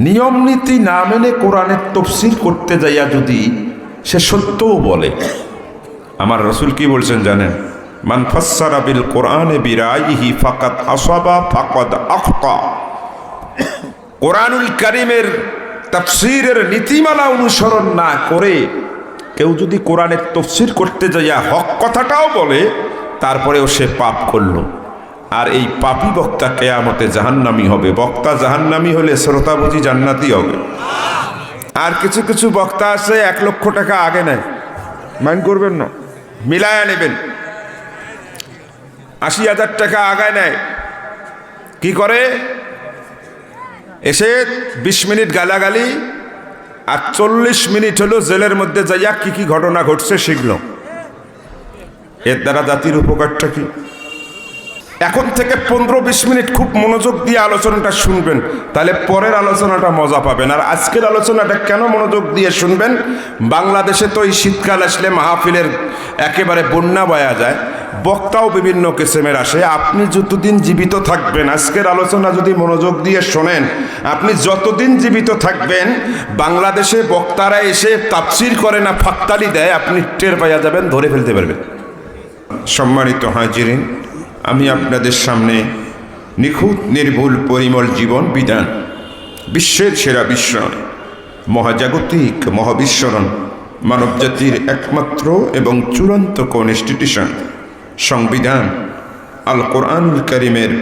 নিয়ম নীতি না মেনে কোরআনের তাফসীর করতে যাইয়া যদি সে সত্যও বলে, আমার রাসূল কি বলছেন জানেন? মান ফাসসারা বিল কোরআনে বিরাইহি ফাকাদ আসাবা ফাকাদ আখতা। কোরআনুল কারীমের তাফসীরের নীতিমালা অনুসরণ না করে কেউ যদি কোরআনের তাফসীর করতে যাইয়া হক কথাটাও বলে, তারপরেও সে পাপ করলো। আর এই পাপী বক্তা কিয়ামতে জাহান্নামী হবে। বক্তা জাহান্নামী হলে শ্রোতা বুঝি জান্নাতি হবে। আর কিছু কিছু বক্তা আছে 1 লক্ষ টাকা আগে নেয়, মাইন্ড করবেন না, মিলায়া নেবেন। 80,000 টাকা আগায় নেয়, কি করে? এসে 20 মিনিট গালাগালি আর 40 মিনিট হলো জেলের মধ্যে যাইয়া কি কি ঘটনা ঘটছে শিখল। এর দ্বারা জাতির উপকারটা কি? এখন থেকে 15-20 মিনিট খুব মনোযোগ দিয়ে আলোচনাটা শুনবেন, তাহলে পরের আলোচনাটা মজা পাবেন। আর আজকের আলোচনাটা কেন মনোযোগ দিয়ে শুনবেন? বাংলাদেশে তো এই শীতকাল আসলে মাহফিলের একেবারে বন্যা বয়া যায়, বক্তাও বিভিন্ন কিসিমের আসে। আপনি যতদিন জীবিত থাকবেন, আজকের আলোচনা যদি মনোযোগ দিয়ে শোনেন, আপনি যতদিন জীবিত থাকবেন, বাংলাদেশে বক্তারা এসে তাফসীর করে না ফাক্তালি দেয়, আপনি টের পাইয়া যাবেন, ধরে ফেলতে পারবেন। সম্মানিত হাজিরিন, আমি আপনাদের সামনে নিখুঁত নির্ভুল পরিমল জীবন বিধান, বিশ্বের সেরা বিস্ময়, মহাজাগতিক মহাবিশ্বরণ, মানবজাতির একমাত্র এবং চূড়ান্ত কনস্টিটিউশন, সংবিধান আল কোরআনুল কারীমের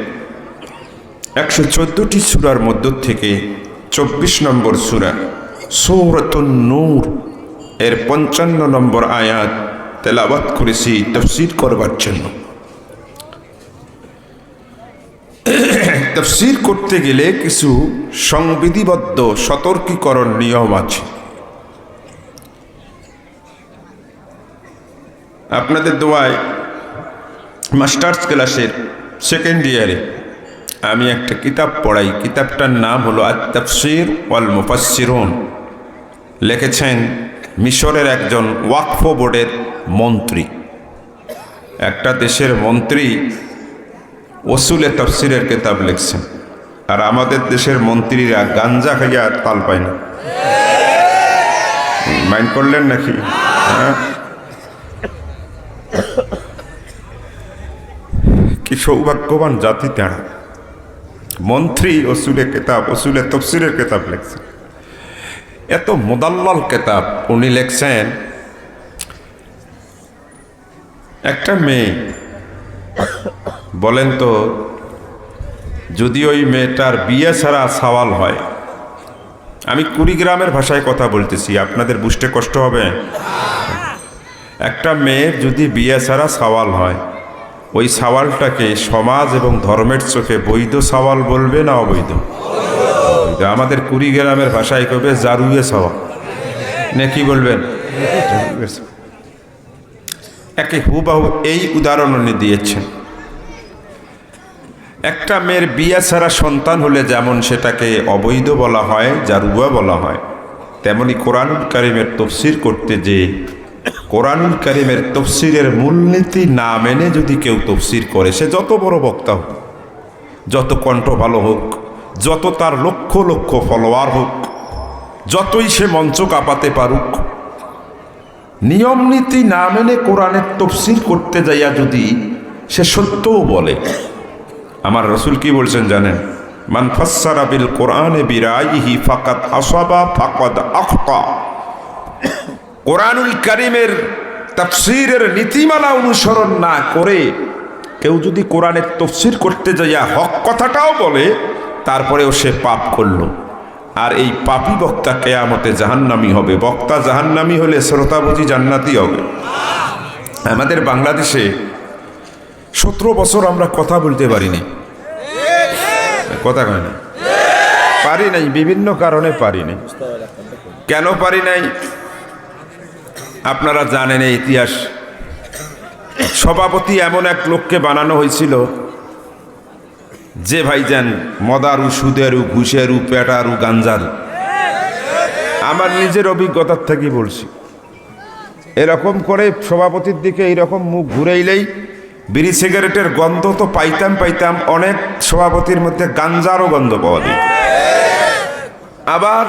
114টি সূরার মধ্য থেকে 24 নম্বর সূরা সূরাতুন নূর এর 55 নম্বর আয়াত তেলাওয়াত করেছি তাফসীর করবার জন্য। তাফসীর করতে গেলে কিছু সংবিধিবদ্ধ সতর্কীকরণ নিয়ম আছে। আপনাদের দোয়ায় মাস্টার্স ক্লাসের 2nd ইয়ারে আমি একটা কিতাব পড়াই। কিতাবটার নাম হলো আত-তাফসীর ওয়াল মুফাসসিরুন। লিখেছেন মিশরের একজন ওয়াকফ বোর্ডের মন্ত্রী। একটা দেশের মন্ত্রী ওসুলে তাফসীরের কিতাব লিখছেন, আর আমাদের দেশের মন্ত্রীরা গাঞ্জা খাইয়া তাল পায় না। মাইন্ড করলেন নাকি? কি সৌভাগ্যবান জাতি তারা! মন্ত্রী ওসুলে তাফসীরের কিতাব লিখছেন। এত মুদাল্লাল কিতাব উনি লিখছেন। একটা মেয়ে, বলেন তো, যদি ওই মেয়েটার বিয়ে ছাড়া সওয়াল হয়, আমি কুড়িগ্রামের ভাষায় কথা বলতেছি, আপনাদের বুঝতে কষ্ট হবে। একটা মেয়ের যদি বিয়ে ছাড়া সওয়াল হয়, ওই সওয়ালটাকে সমাজ এবং ধর্মের চোখে বৈধ সওয়াল বলবে না অবৈধ? আমাদের কুড়িগ্রামের ভাষায় কবে জারুয়ে সওয়াল, নাকি বলবেন? একে হুবাহু এই উদাহরণ উনি দিয়েছেন। একটা মেয়ের বিয়ে ছাড়া সন্তান হলে যেমন সেটাকে অবৈধ বলা হয়, জারুয়া বলা হয়, তেমনি কোরআনুল কারীমের তাফসীর করতে যে কোরআনুল কারীমের তাফসীরের মূলনীতি না মেনে যদি কেউ তাফসীর করে, সে যত বড় বক্তা হোক, যত কণ্ঠ ভালো হোক, যত তার লক্ষ লক্ষ ফলোয়ার হোক, যতই সে মঞ্চ কাঁপাতে পারুক, নিয়ম নীতি না মেনে কোরআনের তাফসীর করতে যাইয়া যদি সে সত্যও বলে, আমার রাসূল কি বলছেন জানেন? মান ফাসসারা বিল কোরআনে বিরাইহি ফাকাদ আসাবা ফাকাদ আখতা। কোরআনুল কারীমের তাফসীরের নীতিমালা অনুসরণ না করে কেউ যদি কোরআনের তাফসীর করতে যাইয়া হক কথাটাও বলে, তারপরেও সে পাপ করলো। আর এই পাপী বক্তা কিয়ামতে জাহান্নামী হবে। বক্তা জাহান্নামী হলে শ্রোতা বুঝি জান্নাতি হবে। আমাদের বাংলাদেশে 17 বছর আমরা কথা বলতে পারিনি। কথা কয় না, পারি নাই, বিভিন্ন কারণে পারি নাই। কেন পারি নাই আপনারা জানেন এই ইতিহাস। সভাপতি এমন এক লোককে বানানো হয়েছিল যে ভাইজান মদারু, সুদেরু, ঘুষেরু, পেটারু, গাঞ্জারু। আমার নিজের অভিজ্ঞতার থেকে বলছি। এরকম করে সভাপতির দিকে এইরকম মুখ ঘুরাইলেই বিড়ি সিগারেটের গন্ধ তো পাইতাম, অনেক সভাপতির মধ্যে গাঞ্জারও গন্ধ পাওয়া যায়। আবার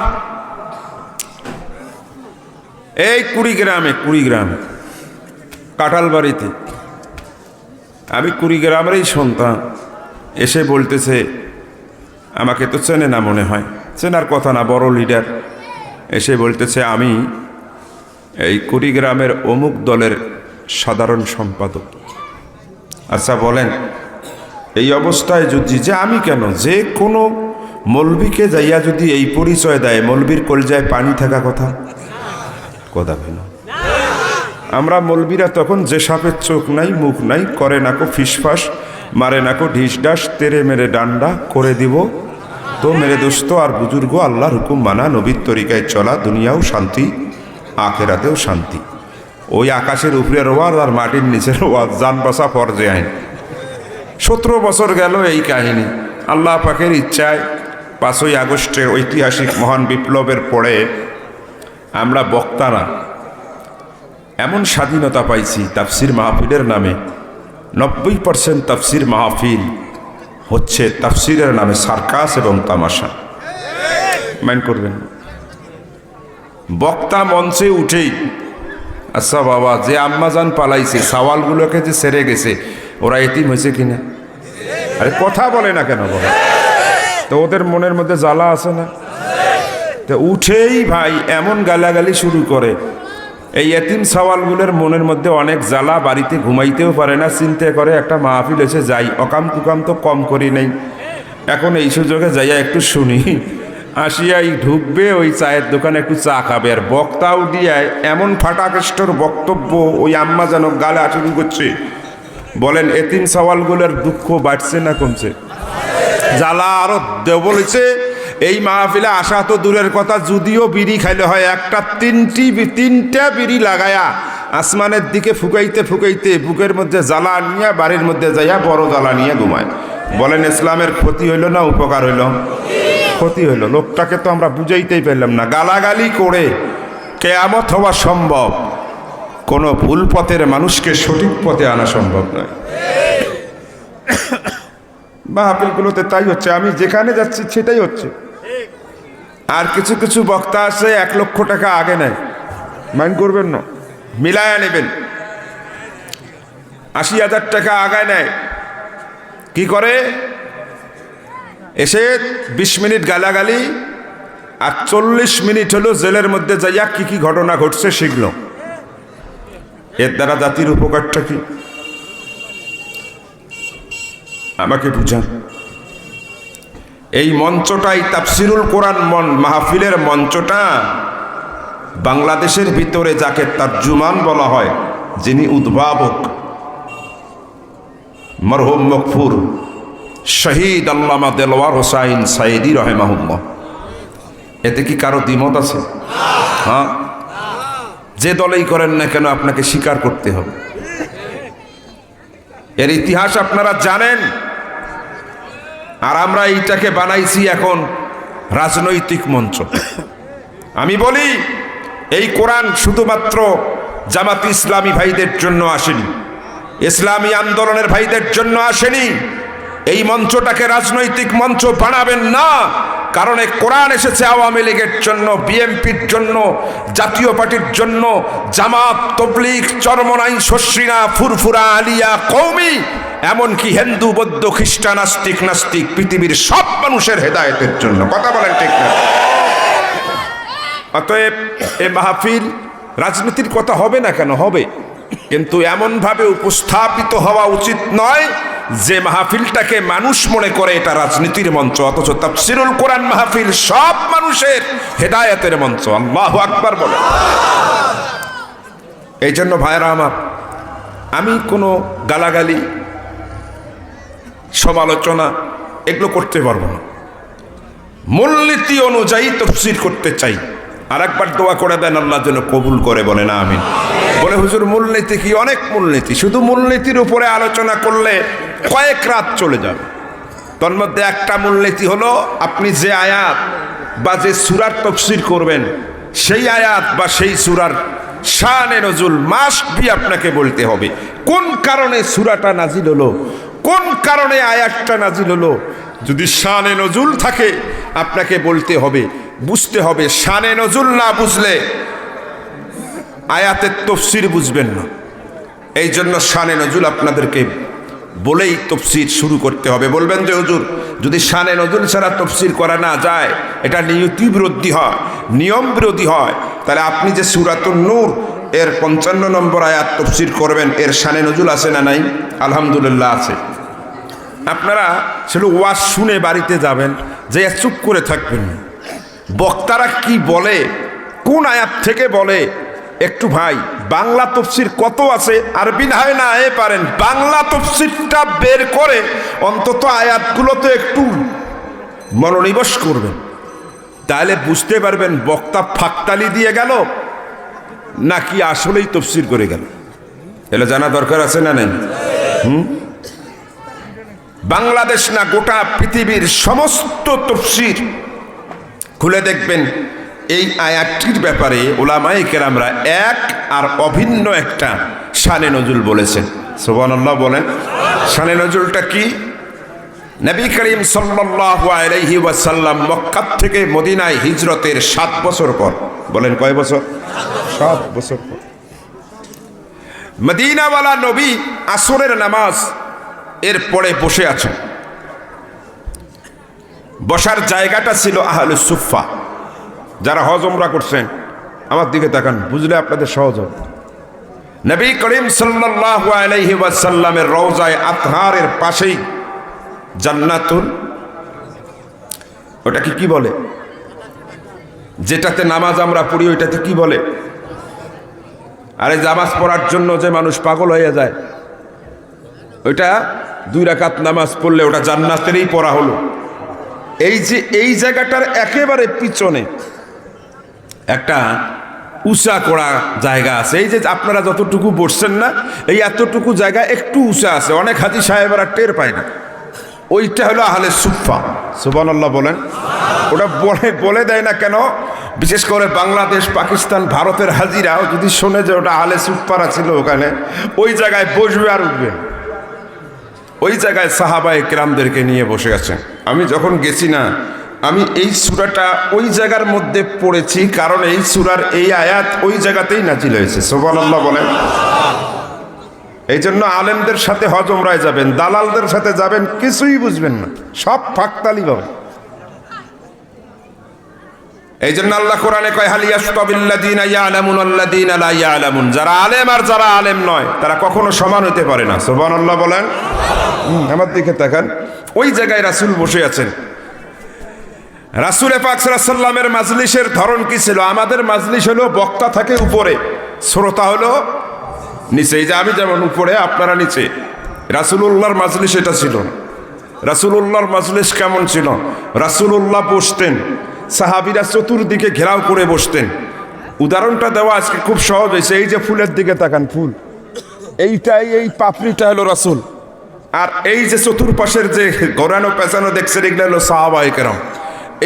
এই কুড়িগ্রাম কাঁঠালবাড়িতে আমি কুড়িগ্রামেরই সন্তান, এসে বলতেছে, আমাকে তো চেনে না মনে হয়, চেনার কথা না, বড় লিডার, এসে বলতেছে আমি এই কুড়িগ্রামের অমুক দলের সাধারণ সম্পাদক। আচ্ছা বলেন, এই অবস্থায় যদি, যে আমি কেন, যে কোনো মৌলবীকে যাইয়া যদি এই পরিচয় দেয়, মৌলবীর কলজায় পানি থাকা কথা কেন? আমরা মৌলবীরা তখন যে সাপের চোখ নাই মুখ নাই, করে নাকো ফিসফাস, মারে নাকো ঢিস ডাস, তেরে মেরে ডান্ডা করে দিব তো মেরে দোস্ত আর বুজুর্গ, আল্লাহর হুকুম মানা, নবীর তরিকায় চলা, দুনিয়াও শান্তি আখেরাতেও শান্তি। ওই আকাশের উপরের ওয়াজ আর মাটির নিচের ওয়াজ, জান বাসা ফরজে আইন। 17 বছর গেল এই কাহিনী। আল্লাহ পাকের ইচ্ছায় 5ই আগস্টের ঐতিহাসিক মহান বিপ্লবের পরে আমরা বক্তারা এমন স্বাধীনতা পাইছি, তাফসির মাহফিলের নামে 90% তাফসির মাহফিল হচ্ছে তাফসিরের নামে সার্কাস এবং তামাশা। মাইন্ড করবেন, বক্তা মঞ্চে উঠেই, আচ্ছা বাবা, যে আম্মাজান পালাইছে, সওয়ালগুলোকে যে সেরে গেছে, ওরা এতিম হয়েছে কিনা? আরে কথা বলে না কেন বাবা? তো ওদের মনের মধ্যে জ্বালা আছে না? তো উঠেই ভাই এমন গালাগালি শুরু করে, এই এতিম সওয়ালগুলোর মনের মধ্যে অনেক জ্বালা, বাড়িতে ঘুমাইতেও পারে না, চিন্তা করে একটা মাহফিল এসে যাই, অকাম কুকাম তো কম করি নেই, এখন এই সুযোগে যাইয়া একটু শুনি। আসিয়াই ঢুকবে, ওই চায়ের দোকানে একটু চা খাবে, আর বক্তাও দিয়ে এমন ফাটাকেষ্টর বক্তব্য, ওই আম্মা যেন গালা শুরু করছে। বলেন এতিম সওয়ালগুলোর দুঃখ বাড়ছে না কমছে? জ্বালা আরো বলেছে। এই মাহফিলে আসা তো দূরের কথা, যদিও বিড়ি খাইলে হয়, একটা তিনটা বিড়ি লাগায়া আসমানের দিকে ফুকাইতে ফুকাইতে বুকের মধ্যে জ্বালা নিয়ে বাড়ির মধ্যে যাইয়া বড় জ্বালা নিয়ে ঘুমায়। বলেন ইসলামের ক্ষতি হইল না উপকার হইল? ক্ষতি হইল। লোকটাকে তো আমরা বুঝাইতেই পারলাম না। গালাগালি করে কিয়ামত হওয়া সম্ভব, কোনো ভুল পথের মানুষকে সঠিক পথে আনা সম্ভব নয়। মাহফিলগুলোতে তাই হচ্ছে, আমি যেখানে যাচ্ছি সেটাই হচ্ছে। আর কিছু কিছু বক্তা আছে 1 লক্ষ টাকা আগে নেয়, মাইন্ড করবেন না, মিলায়া নেবেন। 80,000 টাকা আগে নেয়, কি করে? এসে 20 মিনিট গালাগালি, আর 40 মিনিট হলো জেলের মধ্যে যাইয়া কি কি ঘটনা ঘটছে শিখল। এর দ্বারা জাতির উপকারটা কি? আমাকে বুঝান। এই মঞ্চটাই তাফসিরুল কোরআন মাহফিলের মঞ্চটা বাংলাদেশের ভিতরে যাকে তারজুমান বলা হয়, যিনি উদ্ভাবক, মরহুম মকফুর শহীদ আল্লামা দেলওয়ার হোসাইন সাইদি রহেমাহুল্লাহ। এতে কি কারো দ্বিমত আছে? হ্যাঁ, যে দলেই করেন না কেন আপনাকে স্বীকার করতে হবে। এর ইতিহাস আপনারা জানেন। আর আমরা এইটাকে বানাইছি এখন রাজনৈতিক মঞ্চ। আমি বলি, এই কোরআন শুধুমাত্র জামাত ইসলামী ভাইদের জন্য আসেনি, ইসলামী আন্দোলনের ভাইদের জন্য আসেনি। এই মঞ্চটাকে রাজনৈতিক মঞ্চ বানাবেন না, কারণ এই কোরআন এসেছে আওয়ামী লীগের জন্য, বিএনপির জন্য, জাতীয় পার্টির জন্য, জামাত, তবলিগ, চরমনাই, শস্যিনা, ফুরফুরা, আলিয়া, কওমি, এমনকি হিন্দু, বৌদ্ধ, খ্রিস্টান, আস্তিক, নাস্তিক, পৃথিবীর সব মানুষের হেদায়েতের জন্য। কথা বলেন ঠিক না? অতএব এ মাহফিল রাজনীতির কথা হবে না কেন? হবে, কিন্তু এমনভাবে উপস্থাপিত হওয়া উচিত নয় যে মাহফিলটাকে মানুষ মনে করে এটা রাজনীতির মঞ্চ, অথচ তাফসিরুল কোরআন মাহফিল সব মানুষের হেদায়েতের মঞ্চ। আল্লাহু আকবার বলে। এই জন্য ভাইরা আমার, আমি কোনো গালাগালি, সমালোচনা এগুলো করতে পারবো না। মূলনীতি অনুযায়ী তাফসীর করতে চাই। আর একবার দোয়া করে দেন আল্লাহ যেন কবুল করে, বলে না আমিন। বলে হুজুর মূলনীতি কি? অনেক মূলনীতি, শুধু মূলনীতির উপরে আলোচনা করলে কয়েক রাত চলে যাবে। তার মধ্যে একটা মূলনীতি হলো, আপনি যে আয়াত বা যে সূরার তাফসীর করবেন, সেই আয়াত বা সেই সূরার শানে নজুল মাস্ট বি আপনাকে বলতে হবে। কোন কারণে সূরাটা নাজিল হলো, কোন কারণে আয়াতটা নাজিল হলো, যদি শানে নজুল থাকে আপনাকে বলতে হবে। বুঝতে হবে। শানে নজুল না বুঝলে আয়াতের তফসির বুঝবেন না। এই জন্য শানে নজুল আপনাদেরকে বলেই তফসির শুরু করতে হবে। বলবেন যে হুজুর, যদি শানে নজুল ছাড়া তফসির করা না যায়, এটা নীতি বিরোধী হয়, নিয়ম বিরোধী হয়, তাহলে আপনি যে সূরাতুন নূর এর 55 নম্বর আয়াত তফসির করবেন, এর শানে নজুল আছে না নাই? আলহামদুলিল্লাহ আছে। আপনারা সেটা ওয়াজ শুনে বাড়িতে যাবেন, যে চুপ করে থাকবেন, বক্তারা কি বলে, কোন আয়াত থেকে বলে, একটু ভাই বাংলা তফসির কত আছে, আরবি না হয় না পারেন, বাংলা তফসিরটা বের করে অন্তত আয়াতগুলো তো একটু মনোনিবেশ করবেন, তাহলে বুঝতে পারবেন বক্তা ফাঁকতালি দিয়ে গেল নাকি আসলেই তফসির করে গেল। এগুলো জানা দরকার আছে না নেই? বাংলাদেশ না গোটা পৃথিবীর সমস্ত তফসির খুলে দেখবেন এই আয়াতটির ব্যাপারে উলামায়ে কেরামরা এক আর অভিন্ন একটা শানে নজুল বলেছেন। সুবহানাল্লাহ বলেন। শানে নজুলটা কি? নবী করিম সাল্লাল্লাহু আলাইহি ওয়াসাল্লাম মক্কা থেকে মদিনায় হিজরতের 7 বছর পর, বলেন কয় বছর? 7 বছর পর মদিনাওয়ালা নবী আসরের নামাজ এর পরে বসে আছেন। বসার জায়গাটা ছিল আহলুস সুফফা। যারা হজ উমরা করছেন আমার দিকে তাকান, বুঝলে আপনাদের সহজ হবে। নবী করিম সাল্লাল্লাহু আলাইহি ওয়াসাল্লামের রওজায়ে আতহারের পাশেই জান্নাতুল, ওটা কি বলে, যেটাতে নামাজ আমরা পড়ি ওইটাতে কি বলে? আরে নামাজ পড়ার জন্য যে মানুষ পাগল হয়ে যায়, ওইটা 2 রাকাত নামাজ পড়লে ওটা জান্নাতেরই পড়া হলো। এই যে এই জায়গাটার একেবারে পিছনে একটা উঁচা করা জায়গা আছে। এই যে আপনারা যতটুকু বসছেন না, এই এতটুকু জায়গা একটু উঁচা আছে, অনেক হাজি সাহেবরা টের পায় না। ওইটা হলো আহলে সুফফা। সুবহানাল্লাহ বলেন। ওটা বলে দেয় না কেন? বিশেষ করে বাংলাদেশ, পাকিস্তান, ভারতের হাজিরাও যদি শোনে যে ওটা আহলে সুফফারা ছিল, ওখানে ওই জায়গায় বসবে আর উঠবে। ওই জায়গায় সাহাবায়ে কেরামদেরকে নিয়ে বসে আছেন। আমি যখন গেছি না, আমি এই সূরাটা ওই জায়গার মধ্যে পড়েছি, কারণ এই সূরার এই আয়াত ওই জায়গাতেই নাজিল হয়েছে। সুবহানাল্লাহ বলেন। এই জন্য আলেমদের সাথে হজ উমরায় যাবেন, দালালদের সাথে যাবেন, কিছুই বুঝবেন না, সব ফাঁকতালি হবে। এই জন্য আল্লাহ কোরআনে কয়, হাল ইয়াস্তাবিল্লাযীনা ইয়ালামুন আল্লাযীনা লা ইয়ালামুন। যারা আলেম আর যারা আলেম নয়, তারা কখনো সমান হতে পারে না। সুবহানাল্লাহ বলেন। আমার দিকে তাকান, ওই জায়গায় রাসূল বসে আছেন। রাসূল পাক সাল্লাল্লাহু আলাইহি ওয়াসাল্লামের মাজলিসের ধরন কি ছিল? আমাদের মাজলিস হলো বক্তা থাকে উপরে, শ্রোতা হলো নিচে। এই যে আমি যেমন উপরে, আপনারা নিচে। রাসূলুল্লাহর মাজলিস এটা ছিল। রাসূলুল্লাহর মাজলিস কেমন ছিল? রাসূলুল্লাহ বসতেন, সাহাবীরা চতুর্দিকে ঘেরাও করে বসতেন। উদাহরণটা দেওয়া আজকে খুব সহজ হয়েছে। এই যে ফুলের দিকে তাকান, ফুল এইটাই, এই পাপড়িটা হলো রাসূল, আর এই যে চতুর্পাশের যে ঘোরানো পেঁচানো দেখছেন, এগুলো হলো সাহাবায়ে কেরাম।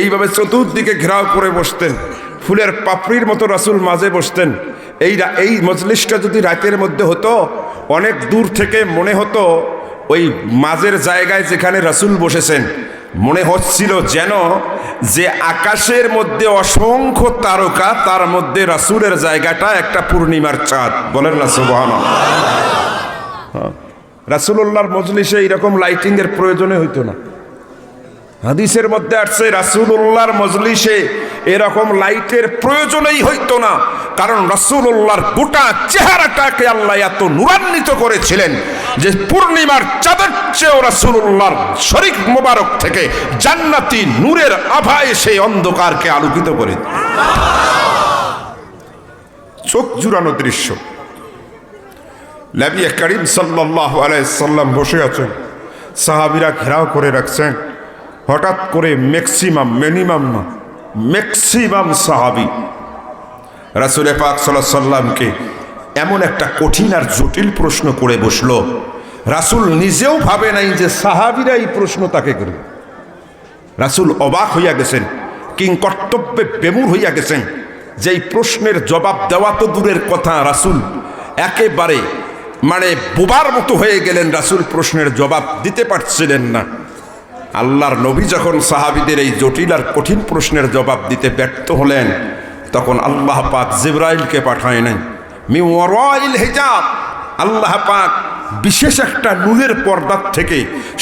এইভাবে চতুর্দিকে ঘেরাও করে বসতেন, ফুলের পাপড়ির মতো রাসূল মাঝে বসতেন। এই মজলিসটা যদি রাতের মধ্যে হতো, অনেক দূর থেকে মনে হতো ওই মাঝের জায়গায় যেখানে রাসূল বসেছেন, মনে হচ্ছিল যেন যে আকাশের মধ্যে অসংখ্য তারকা, তার মধ্যে রাসূলের জায়গাটা একটা পূর্ণিমার চাঁদ। বলেন না সুবহানাল্লাহ। রাসূলুল্লাহর মজলিসে এরকম লাইটিং এর প্রয়োজনে হইতো না। হাদিসের মধ্যে আসছে রাসূলুল্লাহর মজলিসে এরকম লাইটের প্রয়োজনই হইতো না, কারণ রাসূলুল্লাহর গোটা চেহারাটাকে আল্লাহ এত নূরান্বিত করেছিলেন যে পূর্ণিমার চাঁদের চেয়েও রাসূলুল্লাহর শরীর মোবারক থেকে জান্নাতি নূরের আভায় সেই অন্ধকারকে আলোকিত করে। চোখ জুড়ানো দৃশ্য। নবী করিম সাল্লাল্লাহু আলাইহি সাল্লাম বসে আছেন, সাহাবীরা ঘেরাও করে রাখছেন। হঠাৎ করে ম্যাক্সিমাম সাহাবী রাসূল পাক সাল্লাল্লাহু আলাইহি সাল্লামকে এমন একটা কঠিন আর জটিল প্রশ্ন করে বসলো, রাসূল নিজেও ভাবে নাই যে সাহাবীরা এই প্রশ্ন তাকে করবে। রাসূল অবাক হইয়া গেছেন, কিং কর্তব্যে বেমুর হইয়া গেছেন, যে এই প্রশ্নের জবাব দেওয়া তো দূরের কথা, রাসূল একেবারে বোবার মতো হয়ে গেলেন। রাসূল প্রশ্নের জবাব দিতে পারছিলেন না। আল্লাহর নবী যখন সাহাবীদের এই জটিল আর কঠিন প্রশ্নের জবাব দিতে ব্যর্থ হলেন, তখন আল্লাহ পাক জিবরাইলকে পাঠায় নাই। মিন ওয়ারাইল হিজাব, আল্লাহ পাক বিশেষ একটা নূরের পর্দার থেকে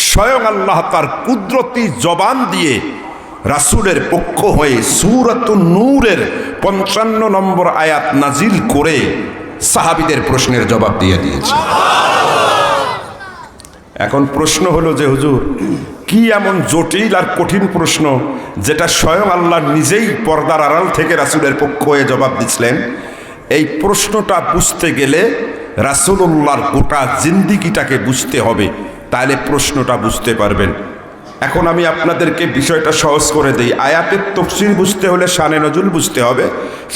স্বয়ং আল্লাহ তার কুদরতি জবান দিয়ে রাসূলের পক্ষ হয়ে সূরাতুন নূরের 55 নম্বর আয়াত নাজিল করে সাহাবীদের প্রশ্নের জবাব দিয়ে দিয়েছে। এখন প্রশ্ন হলো যে হুজুর, কি এমন জটিল আর কঠিন প্রশ্ন যেটা স্বয়ং আল্লাহ নিজেই পর্দার আড়াল থেকে রাসূলের পক্ষ হয়ে জবাব দিচ্ছিলেন? এই প্রশ্নটা বুঝতে গেলে রাসূলুল্লাহর গোটা জিন্দিগিটাকে বুঝতে হবে, তাহলে প্রশ্নটা বুঝতে পারবেন। এখন আমি আপনাদেরকে বিষয়টা সহজ করে দেই। আয়াতের তাফসীর বুঝতে হলে শানে নজুল বুঝতে হবে,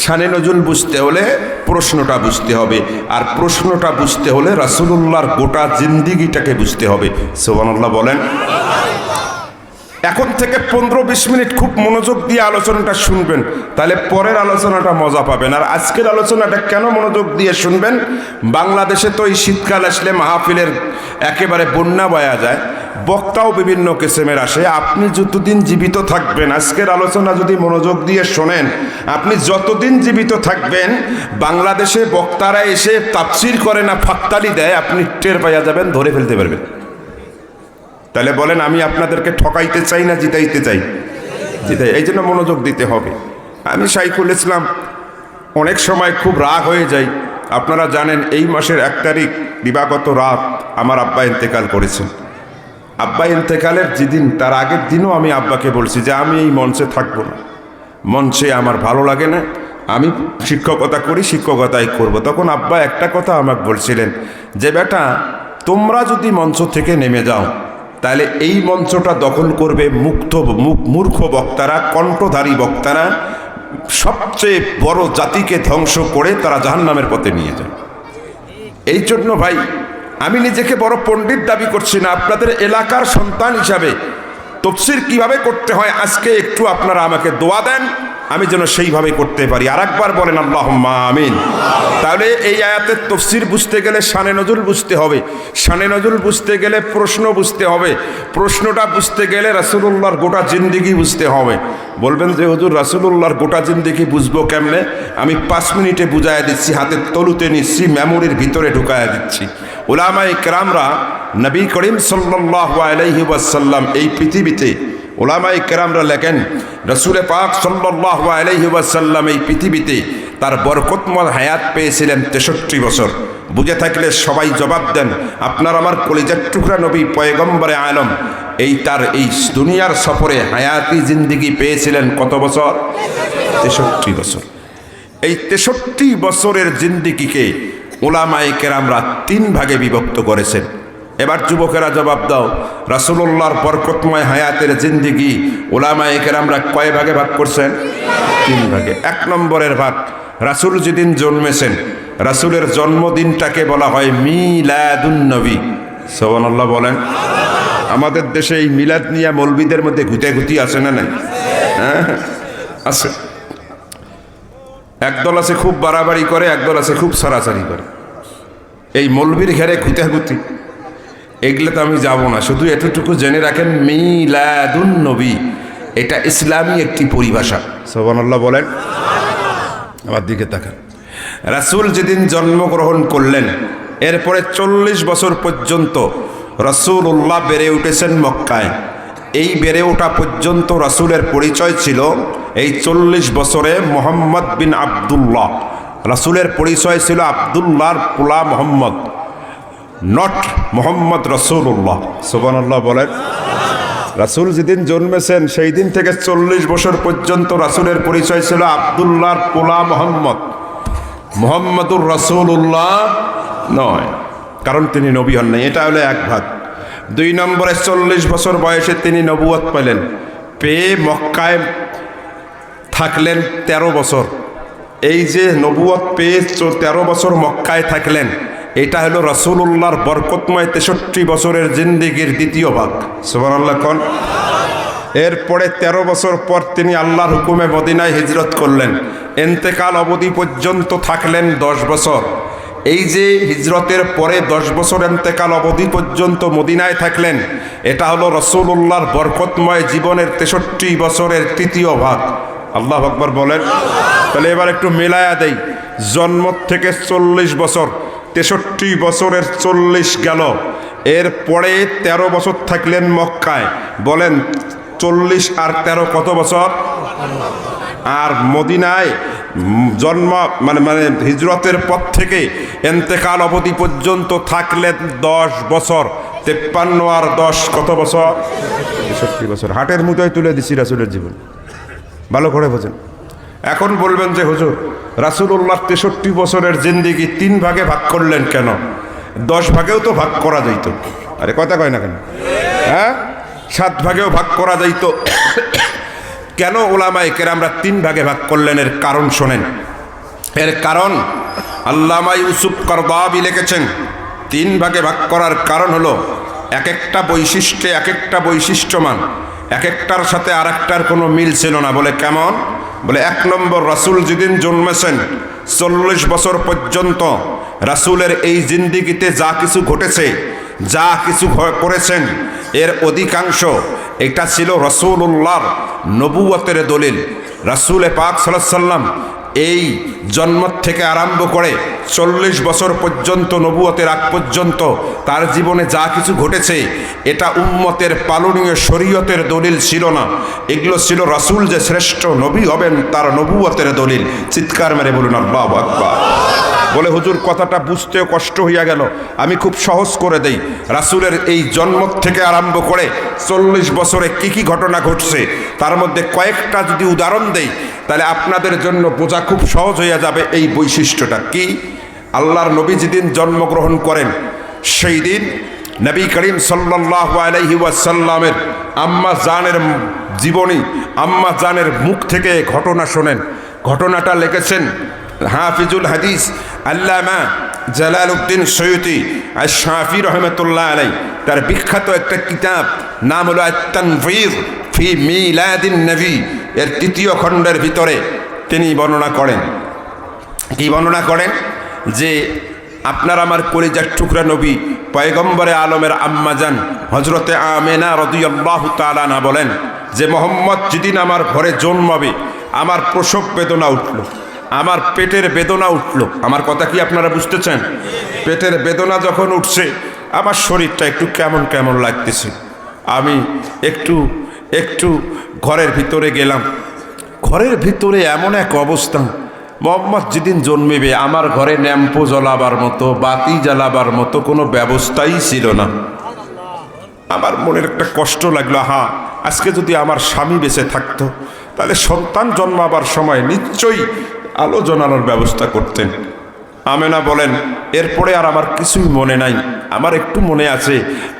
শানে নজুল বুঝতে হলে প্রশ্নটা বুঝতে হবে, আর প্রশ্নটা বুঝতে হলে রাসূলুল্লাহর গোটা জিন্দিগিটাকে বুঝতে হবে। সুবহানাল্লাহ বলেন। এখন থেকে 15-20 মিনিট খুব মনোযোগ দিয়ে আলোচনাটা শুনবেন, তাহলে পরের আলোচনাটা মজা পাবেন। আর আজকের আলোচনাটা কেন মনোযোগ দিয়ে শুনবেন? বাংলাদেশে তো এই শীতকাল আসলে মাহফিলের একেবারে বন্যা বয়া যায়, বক্তাও বিভিন্ন কিসিমের আসে। আপনি যতদিন জীবিত থাকবেন, আজকের আলোচনা যদি মনোযোগ দিয়ে শোনেন, আপনি যতদিন জীবিত থাকবেন, বাংলাদেশে বক্তারা এসে তাফসীর করে না ফাঁকতালি দেয়, আপনি টের পাইয়া যাবেন, ধরে ফেলতে পারবেন। তাহলে বলেন, আমি আপনাদেরকে ঠকাইতে চাই না জিতাইতে চাই? জিতাই। এই জন্য মনোযোগ দিতে হবে। আমি শাইখুল ইসলাম অনেক সময় খুব রাগ হয়ে যাই। আপনারা জানেন এই মাসের 1 তারিখ দিবাগত রাত আমার আব্বা ইন্তেকাল করেছেন। আব্বা ইন্তেকালের যেদিন, তার আগের দিনও আমি আব্বাকে বলছি যে আমি এই মঞ্চে থাকবো না, মঞ্চে আমার ভালো লাগে না, আমি শিক্ষকতা করি, শিক্ষকতাই করব। তখন আব্বা একটা কথা আমাকে বলছিলেন যে বেটা, তোমরা যদি মঞ্চ থেকে নেমে যাও, তাহলে এই মঞ্চটা দখল করবে মূর্খ বক্তারা, কণ্ঠধারী বক্তারা, সবচেয়ে বড় জাতিকে ধ্বংস করে তারা জাহান্নামের পথে নিয়ে যায়। এই জন্য ভাই, আমি নিজেকে বড় পণ্ডিত দাবি করছি না, আপনাদের এলাকার সন্তান হিসাবে তাফসীর কিভাবে করতে হয় আজকে একটু আপনারা আমাকে দোয়া দেন, আমি যেন সেইভাবে করতে পারি। আর একবার বলেন আল্লাহুম্মা আমিন। তাহলে এই আয়াতের তাফসীর বুঝতে গেলে শানে নজুল বুঝতে হবে, শানে নজুল বুঝতে গেলে প্রশ্ন বুঝতে হবে, প্রশ্নটা বুঝতে গেলে রাসূলুল্লাহর গোটা জিন্দেগি বুঝতে হবে। বলবেন যে হুজুর রাসূলুল্লাহর গোটা জিন্দেগি বুঝবো কেমনে? আমি 5 মিনিটে বুঝাইয়া দিচ্ছি, হাতের তলুতে নিচ্ছি, মেমোরির ভিতরে ঢুকাইয়া দিচ্ছি। উলামায়ে কেরামরা নবী করিম সাল্লাল্লাহু আলাইহি ওয়াসাল্লাম এই পৃথিবীতে, উলামায়ে কেরামরা লেখেন রাসূল পাক সাল্লাল্লাহু আলাইহি ওয়াসাল্লাম এই পৃথিবীতে তার বরকতময় হায়াত পেয়েছিলেন 63 বছর। বুঝে থাকলে সবাই জবাব দেন। আপনার আমার কলিজার টুকরা নবী পয়গম্বরে আলম তার এই দুনিয়ার সফরে হায়াতি জিন্দেগি পেয়েছিলেন কত বছর? 63 বছর। এই 63 বছরের জিন্দেগিকে উলামায়ে কেরামরা 3 ভাগে বিভক্ত করেছেন। এবার যুবকেরা জবাব দাও, রাসূলুল্লাহর বরকতময় হায়াতের জিন্দেগি উলামায়ে কেরামরা কয় ভাগে ভাগ করছেন? 3 ভাগে। 1 নম্বরের ভাগ, রাসূল যেদিন জন্মেছেন, রাসূলের জন্মদিনটাকে বলা হয় মিলাদুন নবী। সুবহানাল্লাহ বলেন। আমাদের দেশে এই মিলাদ নিয়ে মৌলবীদের মধ্যে ঘুতাঘুতি আছে না নাই? হ্যাঁ আছে। একদল আছে খুব বাড়াবাড়ি করে, একদল আছে খুব সারাসারি করে। এই মৌলবীর ঘেরে ঘুতাঘুতি, এগুলো তো আমি যাব না। শুধু এতটুকু জেনে রাখেন, মিলাদুন নবী এটা ইসলামী একটি পরিভাষা। সুবহানাল্লাহ বলেন। আমার দিকে তাকান। রাসূল যেদিন জন্মগ্রহণ করলেন, এরপরে 40 বছর পর্যন্ত রাসূলুল্লাহ বেড়ে উঠেছেন মক্কায়। এই বেড়ে ওঠা পর্যন্ত রাসূলের পরিচয় ছিল এই 40 বছরে মুহাম্মদ বিন আব্দুল্লাহ। রাসূলের পরিচয় ছিল আব্দুল্লাহর পোলা মুহাম্মদ, নট মোহাম্মদ রাসূলুল্লাহ। সুবহানাল্লাহ বলেন। রাসূল যেদিন জন্মেছেন সেই দিন থেকে 40 বছর পর্যন্ত রাসূলের পরিচয় ছিল আব্দুল্লাহর পোলা মুহাম্মদ, মুহাম্মদুর রাসূলুল্লাহ নয়, কারণ তিনি নবী হন নাই। এটা হলো এক ভাগ। 2 নম্বরে 40 বছর বয়সে তিনি নবুয়ত পেলেন, পেয়ে মক্কায় থাকলেন 13 বছর। এই যে নবুয়ত পেয়ে 13 বছর মক্কায় থাকলেন, এটা হলো রাসূলুল্লাহর বরকতময় 63 বছরের জিন্দেগির দ্বিতীয় ভাগ। সুবহানাল্লাহ কোন। এরপরে 13 বছর পর তিনি আল্লাহর হুকুমে মদিনায় হিজরত করলেন। ইন্তেকাল অবধি পর্যন্ত থাকলেন 10 বছর। এই যে হিজরতের পরে 10 বছর এন্তেকাল অবধি পর্যন্ত মদিনায় থাকলেন, এটা হলো রাসূলুল্লাহর বরকতময় জীবনের 63 বছরের তৃতীয় ভাগ। আল্লাহু আকবার বলেন। তাহলে এবার একটু মেলায়া দেই, জন্ম থেকে 40 বছর, 63 বছরের 40 গেল, এরপরে 13 বছর থাকলেন মক্কায়। বলেন 40 আর 13 কত বছর? আর মদিনায় জন্ম মানে হিজরতের পর থেকে এন্তেকাল অবধি পর্যন্ত থাকলেন 10 বছর। 53 আর 10 কত বছর? 63 বছর। হাটের মুঠোয় তুলে দিছি রাসূলের জীবন, ভালো করে বোঝেন। এখন বলবেন যে হুজুর, রাসূলুল্লাহ 63 বছরের জিন্দেগি 3 ভাগে ভাগ করলেন কেন? 10 ভাগেও তো ভাগ করা যাইত। আরে কথা কয় না কেন? হ্যাঁ, 7 ভাগেও ভাগ করা যাইত। কেন উলামায়ে কেরামরা 3 ভাগে ভাগ করলেন? এর কারণ শোনেন। এর কারণ আল্লামা ইউসুফ কারদাবি লিখেছেন, 3 ভাগে ভাগ করার কারণ হলো এক একটা বৈশিষ্ট্যে এক একটা বৈশিষ্ট্যমান, এক একটার সাথে আর একটার কোনো মিল ছিল না। বলে কেমন? বলে 1 নম্বর, রাসূল যেদিন জন্মেছেন 40 বছর পর্যন্ত রাসূলের এই জিন্দেগিতে যা কিছু ঘটেছে, যা কিছু করেছেন, এর অধিকাংশ এটা ছিল রাসূলুল্লাহর নবুয়তের দলিল। রাসূল পাক সাল্লাল্লাহু আলাইহি সাল্লাম এই জন্ম থেকে আরম্ভ করে 40 বছর পর্যন্ত, নবুয়তের আগ পর্যন্ত তার জীবনে যা কিছু ঘটেছে, এটা উম্মতের পালনীয় শরীয়তের দলিল ছিল না। এগুলো ছিল রাসূল যে শ্রেষ্ঠ নবী হবেন তার নবুয়তের দলিল। চিৎকার মেরে বলুন আল্লাহু আকবার। বলে হুজুর কথাটা বুঝতেও কষ্ট হইয়া গেল, আমি খুব সহজ করে দেই। রাসূলের এই জন্ম থেকে আরম্ভ করে 40 বছরে কি কি ঘটনা ঘটছে, তার মধ্যে কয়েকটা যদি উদাহরণ দেই, তাহলে আপনাদের জন্য বোঝা খুব সহজ হইয়া যাবে এই বৈশিষ্ট্যটা কি। আল্লাহর নবী যেদিন জন্মগ্রহণ করেন, সেই দিন নবী করিম সাল্লাল্লাহু আলাইহি ওয়াসাল্লামের আম্মা জানের জীবনী, আম্মা জানের মুখ থেকে ঘটনা শোনেন। ঘটনাটা লিখেছেন হাফিজুল হাদিস আল্লামা জালালউদ্দিন সৈয়দী আশ-শাফি রহমাতুল্লাহ আলাইহি, তার বিখ্যাত একটা কিতাব নাম হলো আত-তানভীর ফি মিলাদিন নবী, এর 3য় খণ্ডের ভিতরে তিনি বর্ণনা করেন। কি বর্ণনা করেন? যে আপনার আমার কলিজার টুকরা নবী পয়গম্বরে আলমের আম্মাজান হযরতে আমেনা রাদিয়াল্লাহু তাআলা আনহা বলেন যে মোহাম্মদ যেদিন আমার ঘরে জন্মাবে, আমার প্রসব বেদনা উঠল, আমার পেটের বেদনা উঠল। আমার কথা কি আপনারা বুঝতেছেন? পেটের বেদনা যখন উঠছে, আমার শরীরটা একটু কেমন কেমন লাগতেছে। আমি একটু ঘরের ভিতরে গেলাম। ঘরের ভিতরে এমন এক অবস্থা, মোহাম্মদ যেদিন জন্মেবে আমার ঘরে ল্যাম্পো জ্বালাবার মতো, বাতি জ্বালাবার মতো কোনো ব্যবস্থাই ছিল না। আমার মনের একটা কষ্ট লাগলো, হ্যাঁ, আজকে যদি আমার স্বামী বেঁচে থাকতো, তাহলে সন্তান জন্মাবার সময় নিশ্চয়ই আলো জ্বালানোর ব্যবস্থা করতেন। আমেনা বলেন, এরপরে আর আমার কিছুই মনে নাই। আমার একটু মনে আছে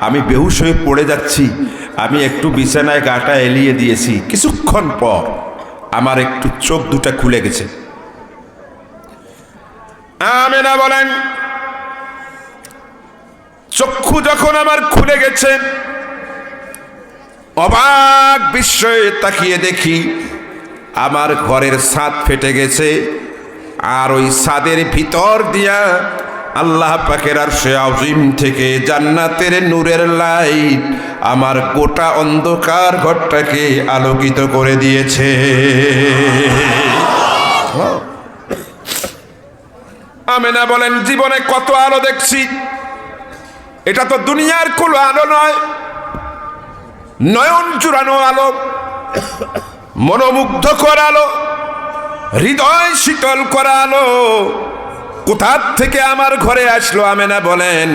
আমি বেহুশ হয়ে পড়ে যাচ্ছি, আমি একটু বিছানায় গাটা এলিয়ে দিয়েছি। কিছুক্ষণ পর আমার একটু চোখ দুটা খুলে গেছে। আমেনা বলেন, চক্ষু যখন আমার খুলে গেছে, অবাক বিস্ময়ে তাকিয়ে দেখি আমার ঘরের ছাদ ফেটে গেছে, আর ওই ছাদের ভিতর দিয়া আল্লাহ পাকের আরশে আযীম থেকে জান্নাতের নূরের লাইট আমার গোটা অন্ধকার ঘরটাকে আলোকিত করে দিয়েছে। আমেনা বলেন, জীবনে কত আলো দেখছি, এটা তো দুনিয়ার কোনো আলো নয়, নয়ন জুড়ানো আলো, মনোমুগ্ধ করা আলো, হৃদয় শীতল করা আলো কোথার থেকে আমার ঘরে আসলো? আমেনা বলেন,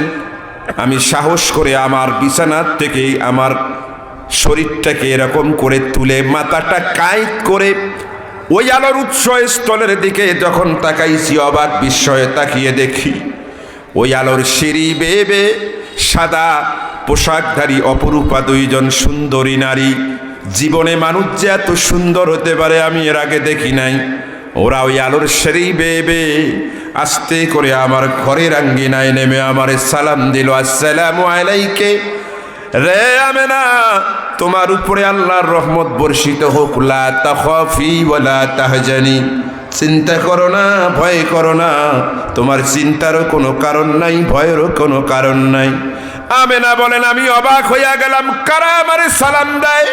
আমি সাহস করে আমার বিছানার থেকে আমার শরীরটাকে এরকম করে তুলে মাথাটা কাইত করে ওই আলোর উৎস স্থলের দিকে যখন তাকাইছি, অবাক বিস্ময়ে তাকিয়ে দেখি ওই আলোর সিঁড়ি বেয়ে বেয়ে সাদা পোশাকধারী অপরূপা 2 জন সুন্দরী নারী। জীবনে মানুষ যে এত সুন্দর হতে পারে আমি এর আগে দেখি নাই। ওরা ওই আলোর সিঁড়ি বেয়ে বেয়ে আস্তে করে আমার ঘরের আঙ্গিনায় নেমে আমারে সালাম দিল, আসসালামু আলাইকে রে আমেনা, তোমার উপরে আল্লাহর রহমত বর্ষিত হোক, লা তাখাফি ওয়ালা তাহজানি, চিন্তা করো না, ভয় করো না, তোমার চিন্তারও কোনো কারণ নাই, ভয়েরও কোনো কারণ নাই। আমেনা বলেন আমি অবাক হইয়া গেলাম, কারা আমারে সালাম দেয়,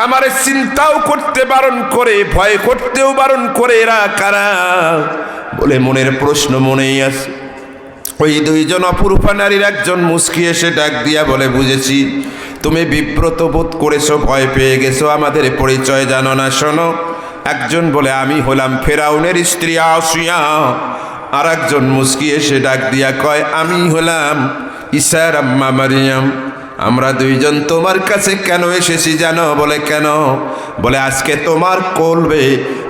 আমারে চিন্তাও করতে বারণ করে, ভয় করতেও বারণ করে, এরা কারা? বলে মনের প্রশ্ন মনেই আছে। ওই দুইজন অপরূপা নারীর একজন মুস্কি এসে ডাক দিয়া বলে, বুঝেছি তুমি বিব্রত বোধ করেছো, ভয় পেয়ে গেছো, আমাদের পরিচয় জানো না, শোনো। একজন বলে আমি হলাম ফেরাউনের স্ত্রী আসিয়া, আর একজন মুস্কি এসে ডাক দিয়া কয় আমি হলাম ঈসার আম্মা মারিয়াম। আমরা দুইজন তোমার কাছে কেন এসেছি জানো? বলে কেন? বলে আজকে তোমার কোলবে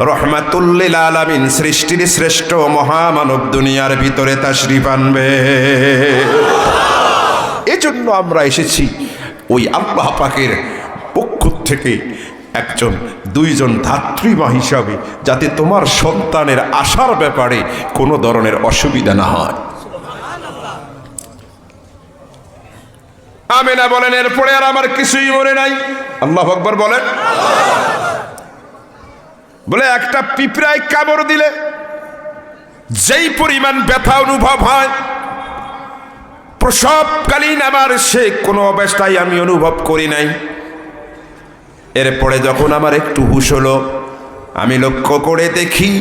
রহমাতুল্লিল আলামিন, সৃষ্টির শ্রেষ্ঠ মহামানব দুনিয়ার ভিতরে তাশরিফ আনবে, এজন্য আমরা এসেছি ওই আল্লাহ পাকের পক্ষ থেকে দুইজন ধাত্রীমা হিসাবে, যাতে তোমার সন্তানের আশার ব্যাপারে কোনো ধরনের অসুবিধা না হয়। আমেনা বলেন এরপরে আর আমার কিছুই মনে নাই। আল্লাহু আকবার বলেন। বলে একটা পিঁপড়ায় কামড় দিলে যেই পরিমাণ ব্যথা অনুভব হয়, প্রসবকালীন আমার সে কোনো অবস্থায় আমি অনুভব করি নাই। এরপরে যখন আমার একটু হুঁশ হলো, আমি লক্ষ্য করে দেখি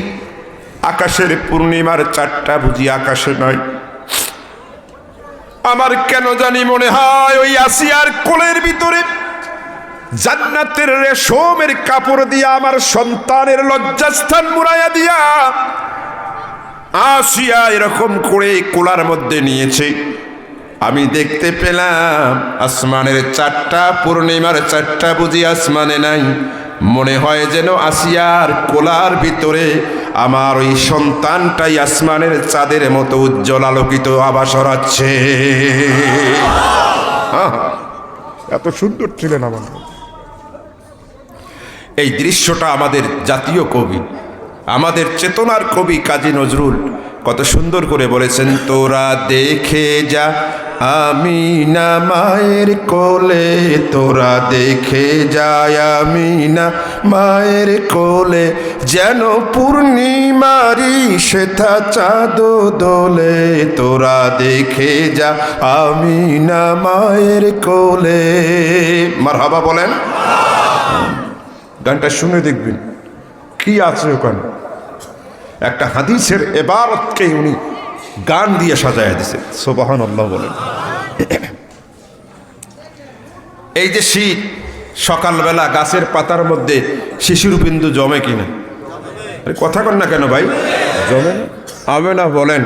আকাশের পূর্ণিমার চাঁদটা বুঝি আকাশে নয়। আমার কেন জানি মনে হয় ওই আসিয়ার কোলের ভিতরে জান্নাতের রেশমের কাপড় দিয়া আমার সন্তানের লজ্জাস্থান মুড়াইয়া দিয়া আসিয়া এরকম করে কোলার মধ্যে নিয়েছে। আমি দেখতে পেলাম আসমানের চাঁদটা, পূর্ণিমার চাঁদটা বুঝি আসমানে নাই। মনে হয় যেন আসিয়ার কোলার ভিতরে আমার ওই সন্তানটাই আসমানের চাঁদের মতো উজ্জ্বল আলোকিত আভা ছড়াচ্ছে। এত সুন্দর ছিলেন আমার। এই দৃশ্যটা আমাদের জাতীয় কবি, আমাদের চেতনার কবি কাজী নজরুল কত সুন্দর করে বলেছেন, তোরা দেখে যা আমিনা মায়ের কোলে, তোরা দেখে যায় আমিনা মায়ের কোলে, যেন পূর্ণিমারি শ্বেতা চাঁদ দোলে, তোরা দেখে যা আমিনা মায়ের কোলে। মারহাবা বলেন। গানটা শুনে দেখবেন কি আছে ওখানে। একটা হাদিসের এবারতকে উনি গান দিয়ে সাজায় দিছে। সুবহানাল্লাহ বলেন। এই যে শীত, সকালবেলা গাছের পাতার মধ্যে শিশির বিন্দু জমে কিনা? কথা কন না কেন ভাই? জমে না? হবে না বলেন।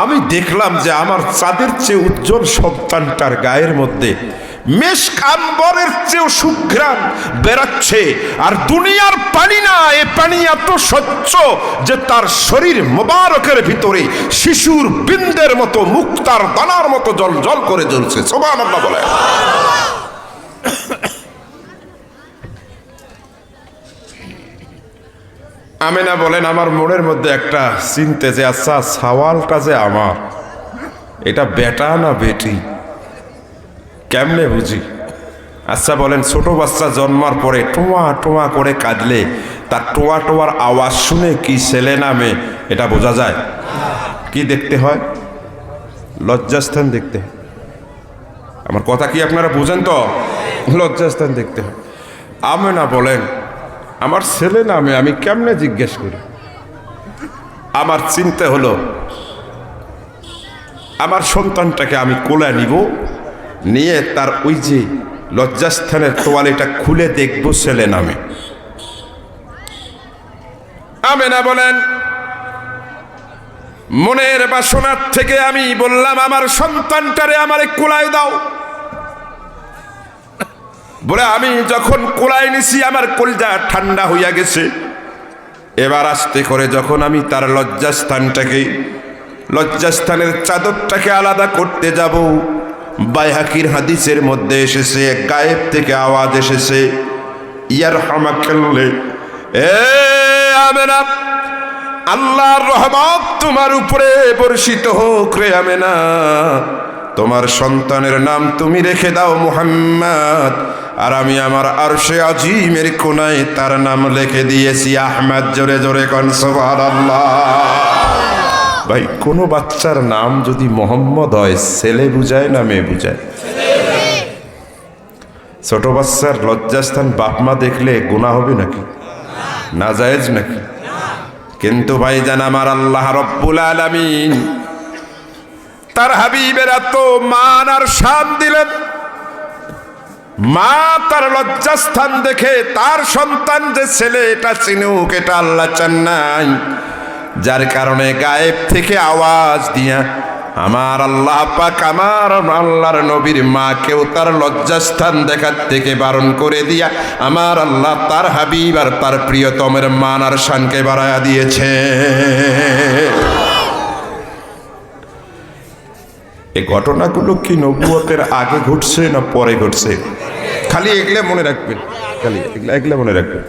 আমি দেখলাম যে আমার চাঁদের চেয়ে উজ্জ্বল সন্তানটার গায়ের মধ্যে মেশক আম্বরের চেয়েও সুঘ্রাণ বেরাচ্ছে। আর দুনিয়ার পানি না, এ পানি এত স্বচ্ছ যে তার শরীর মোবারকের ভিতরে শিশুর বিন্দের মতো, মুক্তার দানার মতো জল জল করে জ্বলছে। সুবহানাল্লাহ বলে। আমেনা বলেন আমার মনের মধ্যে একটা চিন্তা যে আচ্ছা সওয়ালটা যে আমার, এটা বেটা না বেটি, কেমনে বুঝি? আচ্ছা বলেন, ছোট বাচ্চা জন্মার পরে টোয়া টোয়া করে কাঁদলে তার টোয়া টোয়ার আওয়াজ শুনে কি ছেলে না মেয়ে এটা বোঝা যায়? কি দেখতে হয়? লজ্জাস্থান দেখতে হয়। আমার কথা কি আপনারা বুঝেন তো? লজ্জাস্থান দেখতে হয়। আমেনা বলেন আমার ছেলে না মেয়ে আমি কেমনে জিজ্ঞেস করি? আমার চিন্তা হলো আমার সন্তানটাকে আমি কোলে নিব, নিয়ে তার ওই যে লজ্জাস্থানের তোয়ালেটা খুলে দেখবো ছেলে নামে। আমেনা বলেন মনের বাসনার থেকে আমি বললাম আমার সন্তানটারে আমারে কোলায় দাও। বলে আমি যখন কোলায় নিছি আমার কলজা ঠান্ডা হইয়া গেছে। এবার আস্তে করে যখন আমি তার লজ্জাস্থানের চাদরটাকে আলাদা করতে যাব, বাইহাকির হাদিসের মধ্যে এসেছে, গায়েব থেকে আওয়াজ এসেছে, ইয়ারহামাকাল্লাহ, এ আমেনা, আল্লাহর রহমত তোমার উপরে বর্ষিত হোক রে আমেনা। তোমার সন্তানের নাম তুমি রেখে দাও মুহাম্মদ, আর আমি আমার আরশে আজিমের কোনায় তার নাম লিখে দিয়েছি আহমদ। জোরে জোরে কোন সুবহানাল্লাহ। ভাই, কোনো বাচ্চার নাম যদি মোহাম্মদ হয়, ছেলে বুঝায় না মেয়ে বুঝায়? ছোট বাচ্চার লজ্জাস্থান বাপ মা দেখলে গুনাহ হবে নাকি? নাজায়েজ নাকি? কিন্তু ভাইজান আমার আল্লাহ রব্বুল আলামিন তার হাবিবের এত মান আর শান দিলেন, মা তার লজ্জাস্থান দেখে তার সন্তান যে ছেলে এটা চিনুক, এটা আল্লাহ চান নাই। যার কারণে গায়েব থেকে আওয়াজ দিয়া আমার আল্লাহ পাক আমার আল্লাহর নবীর মাকেও তার লজ্জাস্থান দেখার থেকে বারণ করে দিয়া আমার আল্লাহ তার হাবিব আর তার প্রিয়তমের মান আর শানকে বাড়ায়া দিয়েছে। এই ঘটনাগুলো কি নবুয়তের আগে ঘটছে না পরে ঘটছে? খালি এগুলা মনে রাখবেন, খালি এগুলা মনে রাখবেন।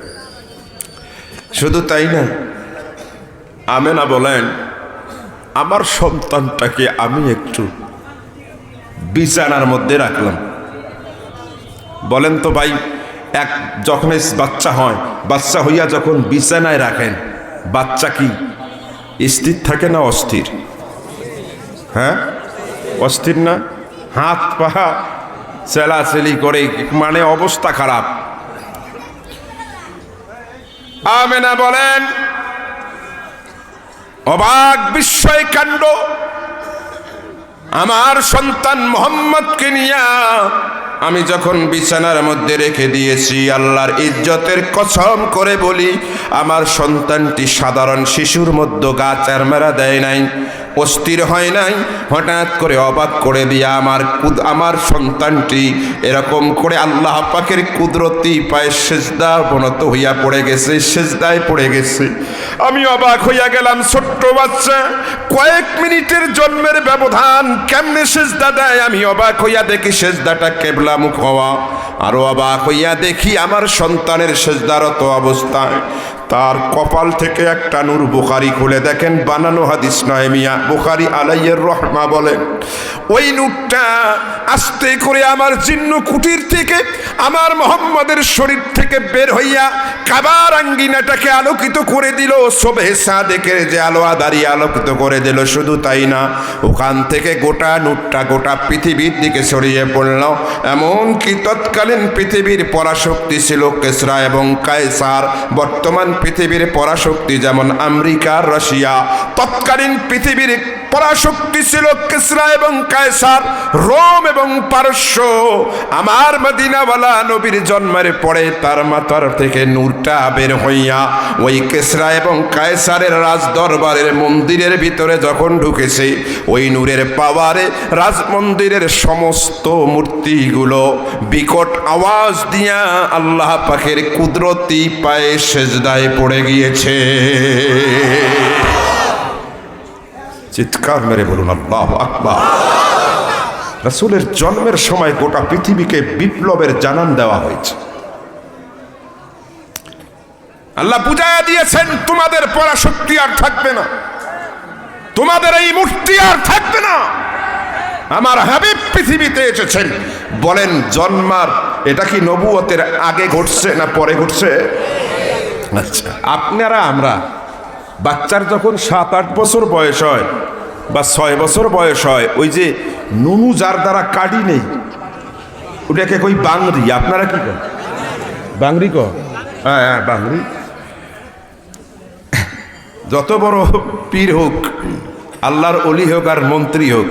শুধু তাই না, আমেনা বলেন, আমার সন্তানটাকে আমি একটু বিছানার মধ্যে রাখলাম। বলেন তো ভাই, যখন বাচ্চা হয়, বাচ্চা হইয়া যখন বিছানায় রাখেন, বাচ্চা কি স্থির থাকে না অস্থির? হ্যাঁ, অস্থির না? হাত পা চেলাচেলি করে, মানে অবস্থা খারাপ। আমেনা বলেন, অবাক বিস্ময় কাণ্ড, আমার সন্তান মোহাম্মদকে নিয়া আমি যখন বিছানার মধ্যে রেখে দিয়েছি, আল্লাহর ইজ্জতের কসম করে বলি, আমার সন্তানটি সাধারণ শিশুর মধ্যে গা চারমারা দেয় নাই, অস্থির হয় নাই। হঠাৎ করে অবাক করে দিয়া আমার সন্তানটি এরকম করে আল্লাহ পাকের কুদরতি পায়ে সেজদা অবনত হইয়া পড়ে গেছে, সেজদায় পড়ে গেছে। আমি অবাক হইয়া গেলাম, ছোট্ট বাচ্চা, কয়েক মিনিটের জন্মের ব্যবধান, কেমনে সেজদা দেয়? আমি অবাক হইয়া দেখি সেজদাটা কেবলা মুখ হওয়া। আরো অবাক হইয়া দেখি আমার সন্তানের সেজদারত অবস্থায় তার কপাল থেকে একটা নূর। বুখারী খুলে দেখেন, বানানো হাদিস নয় মিয়া, বুখারী আলাইহির রহমা বলেন, ওই নূরটা আস্তে করে আমার জিন্ন কুটির থেকে আমার মোহাম্মদের শরীর থেকে বের হইয়া কাবার আঙ্গিনাটাকে আলোকিত করে দিল। সুবহে সাদেকের যে আলো দাঁড়িয়ে আলোকিত করে দিল। শুধু তাই না, ওখান থেকে গোটা নূরটা গোটা পৃথিবীর দিকে ছড়িয়ে পড়ল। এমনকি তৎকালীন পৃথিবীর পরাশক্তি ছিল কেসরা এবং কায়সার। বর্তমান পৃথিবীর পরাশক্তি যেমন আমেরিকা, রাশিয়া, তৎকালীন পৃথিবীর পরাশক্তি ছিল কেসরা এবং কায়সার, রোম এবং পারস্য। আমার মদিনাওয়ালা নবীর জন্মের পরে তার মাথার থেকে নূরটা বের হইয়া ওই কেসরা এবং কায়সারের রাজ দরবারের মন্দিরের ভিতরে যখন ঢুকেছে, ওই নূরের পাওয়ারে রাজ মন্দিরের সমস্ত মূর্তিগুলো বিকট আওয়াজ দিয়া আল্লাহ পাকের কুদরতি পায়ে সেজদায় পড়ে গিয়েছে। চিৎকার মেরে বলুন আল্লাহু আকবার। রাসূলের জন্মের সময় গোটা পৃথিবীকে বিপ্লবের জানান দেওয়া হয়েছে। আল্লাহ বুঝাইয়া দিয়েছেন, তোমাদের পরাশক্তি আর থাকবে না, তোমাদের এই মূর্তি আর থাকবে না। আমার হাবিব পৃথিবীতে এসেছেন। বলেন, জন্মার এটা কি নবুয়তের আগে ঘটছে না পরে ঘটছে? আচ্ছা, আপনারা আমরা বাচ্চার যখন 7-8 বছর বয়স হয় বা 6 বছর বয়স হয়, ওই যে নুনু যার দ্বারা কাটি নেই, ওটাকে কই বাংরি। আপনারা কি করেন? বাংরি ক? হ্যাঁ, বাংরি। যত বড় পীর হোক, আল্লাহর অলি হোক আর মন্ত্রী হোক,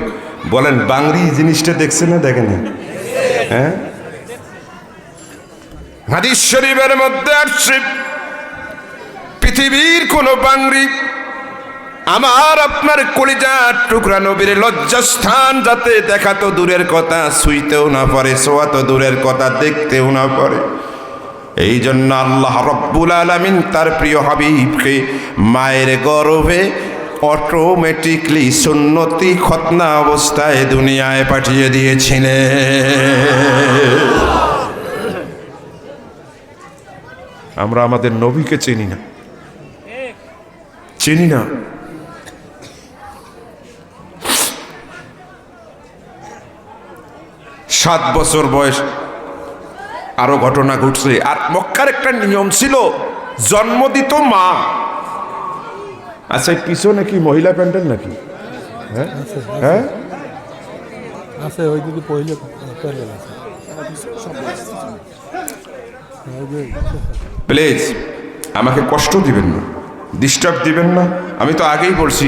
বলেন বাংরি জিনিসটা দেখছে না দেখেন? হ্যাঁ, হাদিস শরীফের মধ্যে আসছে, পৃথিবীর কোন বাংরি আমার আপনার কলিজার টুকরা নবীর লজ্জাস্থান যাতে দেখা তো দূরের কথা, ছুঁইতেও না পারে, ছোঁয়া তো দূরের কথা, দেখতেও না পারে। এই জন্য আল্লাহ রব্বুল আলামিন তার প্রিয় হাবিবকে মায়ের গর্ভে অটোমেটিকলি সুন্নতি খতনা অবস্থায় দুনিয়ায় পাঠিয়ে দিয়েছিলেন। আমরা আমাদের নবীকে চিনি না, চিনি না। 7 বছর বয়স আরো ঘটনা ঘটছে। আর মক্কার একটা নিয়ম ছিল, জন্ম দিত মা। আচ্ছা, পিছনে কি মহিলা প্যান্ডেল নাকি? হ্যাঁ হ্যাঁ আছে, ওইদিকে পহিলা প্যান্ডেল আছে। প্লিজ আমাকে কষ্ট দিবেন না, ডিস্টার্ব দিবেন না। আমি তো আগেই বলছি,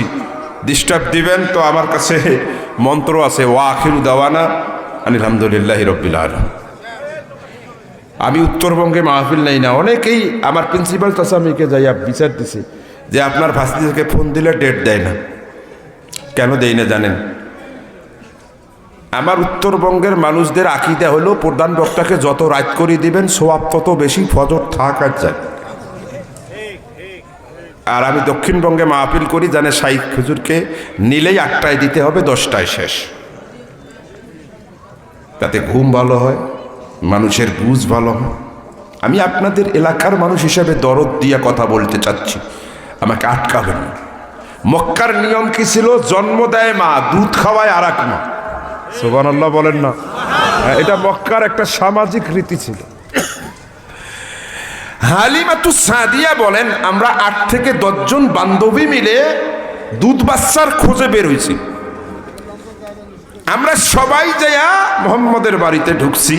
ডিস্টার্ব দিবেন তো আমার কাছে মন্ত্র আছে, ওয়া আখিরু দাওয়ানা আলহামদুলিল্লাহি রাব্বিল আলামিন। আমি উত্তরবঙ্গে মাহফিল নেই না। অনেকেই আমার প্রিন্সিপাল চাচামিকে যাইয়া বিচার দিছে যে আপনার ভাস্তিকে ফোন দিলে ডেট দেয় না। কেন দেয় না জানেন? আমার উত্তরবঙ্গের মানুষদের আকীদা হলো, প্রধান বক্তাকে যত রাত করে দিবেন সোয়াব তত বেশি, ফজর থাক আর যায়। আর আমি দক্ষিণবঙ্গে মাহফিল করি, জানে শাইখ হুজুরকে নিলেই 8টায় দিতে হবে, 10টায় শেষ। তাতে ঘুম ভালো হয়, মানুষের বুঝ ভালো হয়। আমি আপনাদের এলাকার মানুষ হিসেবে দরদ দিয়া কথা বলতে চাচ্ছি, আমাকে আটকাবেন না। মক্কার নিয়ম কি ছিল? জন্ম দেয় মা, দুধ খাওয়ায় আর এক মা। সুবহানাল্লাহ বলেন না? এটা মক্কার একটা সামাজিক রীতি ছিল। হালিমাতুস সাদিয়া বলেন, আমরা 8 থেকে 10 জন বান্ধবী মিলে দুধ বাচ্চার খোঁজে বের হয়েছি। আমরা সবাই যাইয়া মোহাম্মদের বাড়িতে ঢুকছি।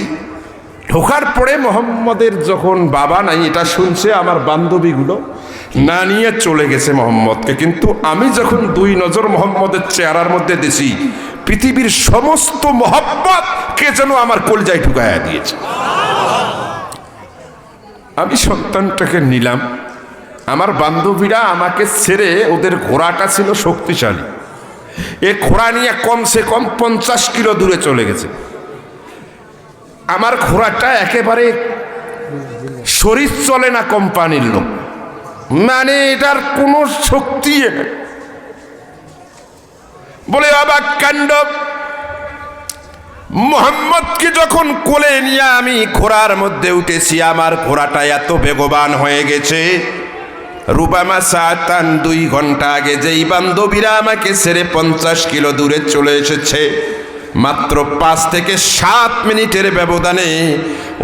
ঢোকার পরে মোহাম্মদের যখন বাবা নাই এটা শুনছে, আমার বান্ধবীগুলো না নিয়ে চলে গেছে মোহাম্মদকে। কিন্তু আমি যখন 2 নজর মোহাম্মদের চেহারার মধ্যে দিছি, পৃথিবীর সমস্ত মোহাব্বত কে যেন আমার কলজায় ঢুকাইয়া দিয়েছে। আমি সন্তানটাকে নিলাম। আমার বান্ধবীরা আমাকে ছেড়ে, ওদের ঘোড়াটা ছিল শক্তিশালী, এ ঘোড়া নিয়ে কমসে কম 50 কিলো দূরে চলে গেছে। আমার ঘোড়াটা একেবারে শরীর চলে না কোম্পানির লোক, মানে এটার কোনো শক্তি নেই। বলে অবাক কাণ্ড, মোহাম্মদকে যখন কোলে নিয়ে আমি ঘোড়ার মধ্যে উঠেছি, আমার ঘোড়াটা এত বেগবান হয়ে গেছে, রুবামা সাতান 2 ঘন্টা আগে যেই বান্ধবীরা আমাকে ছেড়ে 50 কিলো দূরে চলে এসেছে, মাত্র 5 থেকে 7 মিনিটের ব্যবধানে